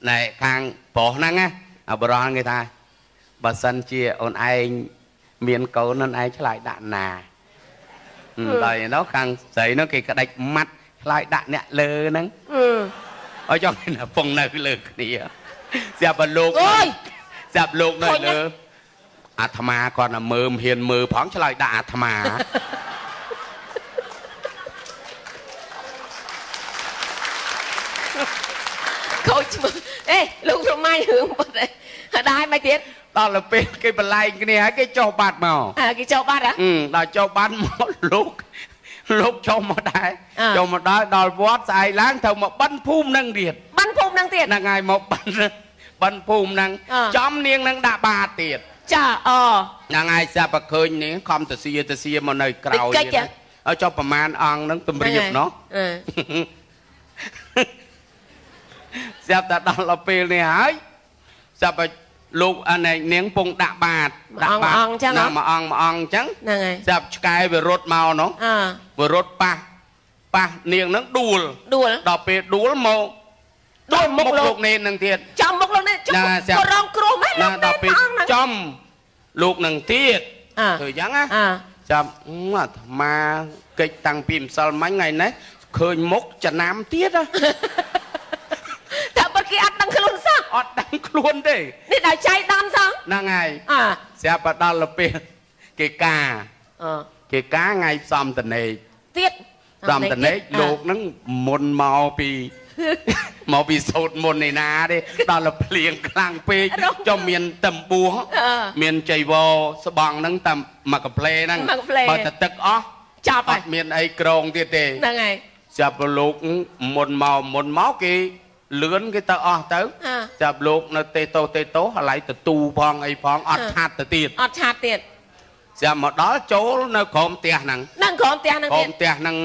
Speaker 1: ណែខាងប្រុសហ្នឹងណាអបរោះគេថាបើសិនជាអូនឯងមានកូនអូនឯងឆ្លើយដាក់ណាដល់ឯនោះខាងស្រីនោះគេក្តិចម៉ាត់ឆ្លើយដាក់អ្នកលើហ្នឹងឲ្យចង់ណាពងនៅលើគ្នាស្រាប់តែលោកស្រាប់លោកនៅលើអាត្មាគាត់ណាមើលហ៊ានមើលផងឆ្លើយដាក់អាត្មា
Speaker 2: ខូចឈ្មោះអេលោកប្រមាញ់រឿងបាត់ហើយដែរមិនទៀត
Speaker 1: ដល់ពេលគេបលែងគ្នាហើយគេចុះបាត់មក
Speaker 2: គេចុះបាត់ហ៎
Speaker 1: ដល់ចុះបាត់មកលោកចុះមកដែរចុះមកដល់វត្តស្អែកឡើងទៅមកបិណ្ឌភូមិនឹងទៀត
Speaker 2: បិណ្ឌភូមិនឹងទៀត
Speaker 1: ហ្នឹងហើយមកបិណ្ឌភូមិហ្នឹងចំនាងនឹងដាក់បាតទៀត
Speaker 2: ចា
Speaker 1: ហ្នឹងហើយស្រាប់តែឃើញនេះខំទៅសៀមកនៅក្រោយទៀតឲ្យចុះប្រមាណអង្គហ្នឹងទម្រាបណោះស្រាប់តែដល់ពេលនេះហើយស្រាប់តែលោកអានេះនាងពងដាក់បាតមួយអង្គអញ្ចឹងហ្នឹងហើយស្រាប់ឆ្កែវារត់មកនោះវារត់ប៉ះនាងហ្នឹងដួលដល់ពេលដួលមកដល់មុខលោកនេនហ្នឹងទៀត
Speaker 2: ចំមុខលោកនេនចំក៏រងគ្រោះមែនលោកនេន
Speaker 1: ដល់ពេលចំលោកហ្នឹងទៀតធ្វើអញ្ចឹងណាចាប់អាត្មាកិច្ចតាំងពីម្សិលមិញថ្ងៃនេះឃើញមុខចំណាំទៀតណា
Speaker 2: តែបើគេអត់ដឹងខ្លួនសោះ
Speaker 1: អត់ដឹងខ្លួនទេ
Speaker 2: នេះដល់ចៃដន្យសោះ
Speaker 1: ហ្នឹងហើយស្រាប់តែដល់ពេលគេការថ្ងៃផ្សំតនេក
Speaker 2: ទៀត
Speaker 1: ផ្សំតនេកលោកហ្នឹងមុនមកពីសោតមុននេះណាទេដល់ភ្លៀងខ្លាំងពេកចុះមានតំបួសមានចៃវរស្បង់ហ្នឹងតែមកកាផ្លេហ្នឹងបើតែទឹកអស់ចាប់អត់មានអីក្រងទៀតទេ
Speaker 2: ហ្នឹងហើយ
Speaker 1: ចាប់លោកមុនមកគេ លឿនគេទៅអស់ទៅចាប់លោកនៅទេតូហឡៃទៅទូផងអីផងអត់ឆាត់ទៅទៀត
Speaker 2: អត់ឆាត់ទៀត
Speaker 1: ចាំមកដល់ចូលនៅក្រោមផ្ទះហ្នឹង
Speaker 2: ក្រោមផ្ទះហ្នឹង
Speaker 1: ក្រោមផ្ទះហ្នឹង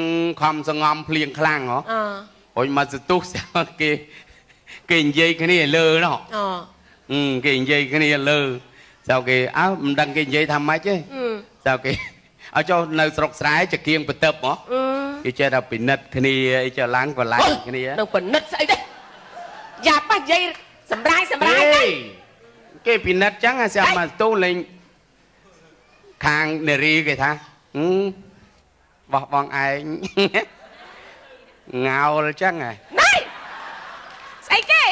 Speaker 1: ខំសងំភ្លៀងខ្លាំងហ៎ហុញមកសទុះគេនិយាយគ្នាលើណោះគេនិយាយគ្នាលើsaoគេអើមិនដឹងគេនិយាយថាម៉េចទេsaoគេឲ្យចូលនៅស្រុកស្រែចកៀងបន្ទប់ហ៎គេចេះតែពិនិត្យគ្នាអីចេះឡើងកន្លែងគ្នា
Speaker 2: នឹងពិនិត្យស្អីទេយ៉ាប៉ះនិយាយសម្រាយទេ
Speaker 1: គេពិនិត្យចឹងអាចាំមកទូលេងខាងនារីគេថាបោះបងឯងងោលចឹងហ៎
Speaker 2: ណៃស្អីគេ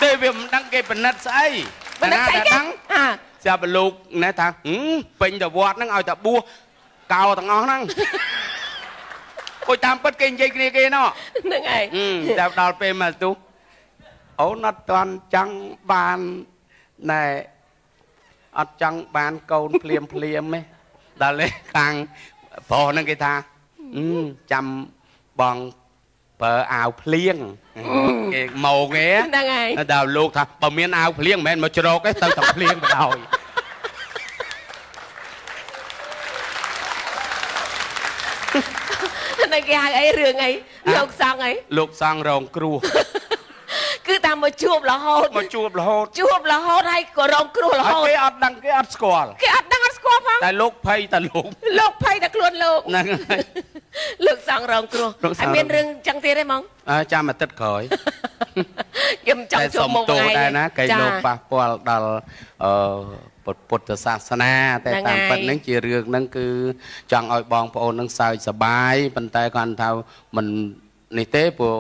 Speaker 1: ទេវាមិនដឹងគេពិនិត្យស្អី
Speaker 2: ពិនិត្យស្អីគេ
Speaker 1: ចាប់លោកណែថាពេញទៅវត្តហ្នឹងឲ្យតែបួសកោទាំងអស់ហ្នឹងគួយតាមពិតគេនិយាយគ្នាគេណោះ
Speaker 2: ហ្នឹងហើយ
Speaker 1: ចាប់ដល់ពេលមកទូអូនអត់ទាន់ចង់បានណែអត់ចង់បានកូនភ្លាមទេដល់លេខាងប្រុសហ្នឹងគេថាចាំបងប្រើអាវភ្លៀងគេមកគេ
Speaker 2: ហ្នឹងហើយ
Speaker 1: ដល់លោកថាបើមានអាវភ្លៀងមិនមែនមកជ្រកទេទៅតែភ្លៀងបណ្ដោយ
Speaker 2: ហ្នឹងគេហៅអីរឿងអីលោកសង្ឃអី
Speaker 1: លោកសង្ឃរងគ្រោះ
Speaker 2: គឺតាមមកជួបរហូត
Speaker 1: ជួបរហូត
Speaker 2: ហើយក៏រងគ្រោះរហូត
Speaker 1: គេអត់ដឹងគេអត់ស្គាល់ផងតែលោកភ័យតែ
Speaker 2: លោកភ័យតែខ្លួនលោក
Speaker 1: ហ្នឹងហើយ
Speaker 2: លោកសង្ឃរងគ្រោះហើយមានរឿងចឹងទៀតទេហ្មង
Speaker 1: ចាំអាទិត្យក្រោយ
Speaker 2: ខ្ញុំចង់ជួបមកថ្ងៃ
Speaker 1: ដែរណាគេលោកប៉ះពាល់ដល់ពុទ្ធសាសនាតែតាមពិតហ្នឹងជារឿងហ្នឹងគឺចង់ឲ្យបងប្អូនហ្នឹងសើចសប្បាយប៉ុន្តែគាត់ថាមិននេះទេព្រោះ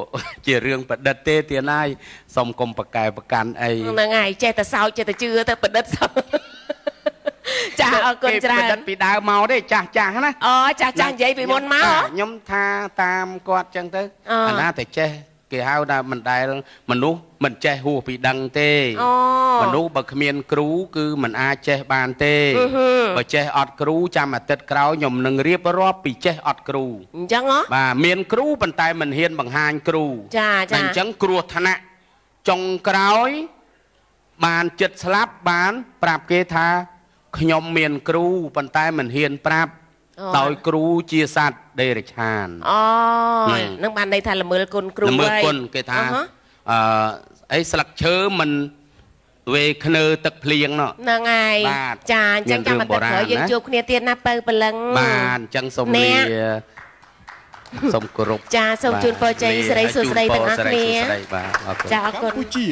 Speaker 1: ជារឿងប្រឌិតទេទៀតហើយសុំកុំប្រកែប្រកាន់អី
Speaker 2: ហ្នឹងហើយចេះតែសោចចេះតែជឿទៅប្រឌិតសោចចាអរគុណច្រើន
Speaker 1: ប្រឌិតពីដើមមកទេចាស់ណា
Speaker 2: អូចាស់និយាយពីមុនមក
Speaker 1: ខ្ញុំថាតាមគាត់ចឹងទៅអាណាតែចេះគេហៅថាមិនដែលមនុស្សមិនចេះហួសពីដឹងទេមនុស្សបើគ្មានគ្រូគឺមិនអាចចេះបានទេបើចេះអត់គ្រូចាំអាទិត្យក្រោយខ្ញុំនឹងរៀបរាប់ពីចេះអត់គ្រូ
Speaker 2: អញ្ចឹងហ៎
Speaker 1: បាទមានគ្រូប៉ុន្តែមិនហ៊ានបង្ហាញគ្រូ
Speaker 2: ចា
Speaker 1: អញ្ចឹងគ្រោះថ្នាក់ចុងក្រោយបានចិត្តស្លាប់បានប្រាប់គេថាខ្ញុំមានគ្រូប៉ុន្តែមិនហ៊ានប្រាប់ដោយគ្រូជាសត្វដេរឆាន
Speaker 2: នឹងបានន័យថាល្មើលគុណគ្រូ
Speaker 1: ល្មើលគុណគេថាអីស្លឹកឈើមិនវេខ្នើទឹកភ្លៀង
Speaker 2: ហ្នឹងហើយចាអញ្ចឹងចាំតែក្រោយយើងជួបគ្នាទៀតណាពៅព្រលឹង
Speaker 1: បាទអញ្ចឹងសូមលាសូមគោរព
Speaker 2: ចាសូមជូនពរជ័យសិរីសួស្តីទាំងអស់គ្នា
Speaker 1: បាទអរគុណ
Speaker 2: ចាអរគុណ
Speaker 5: កម្ពុជា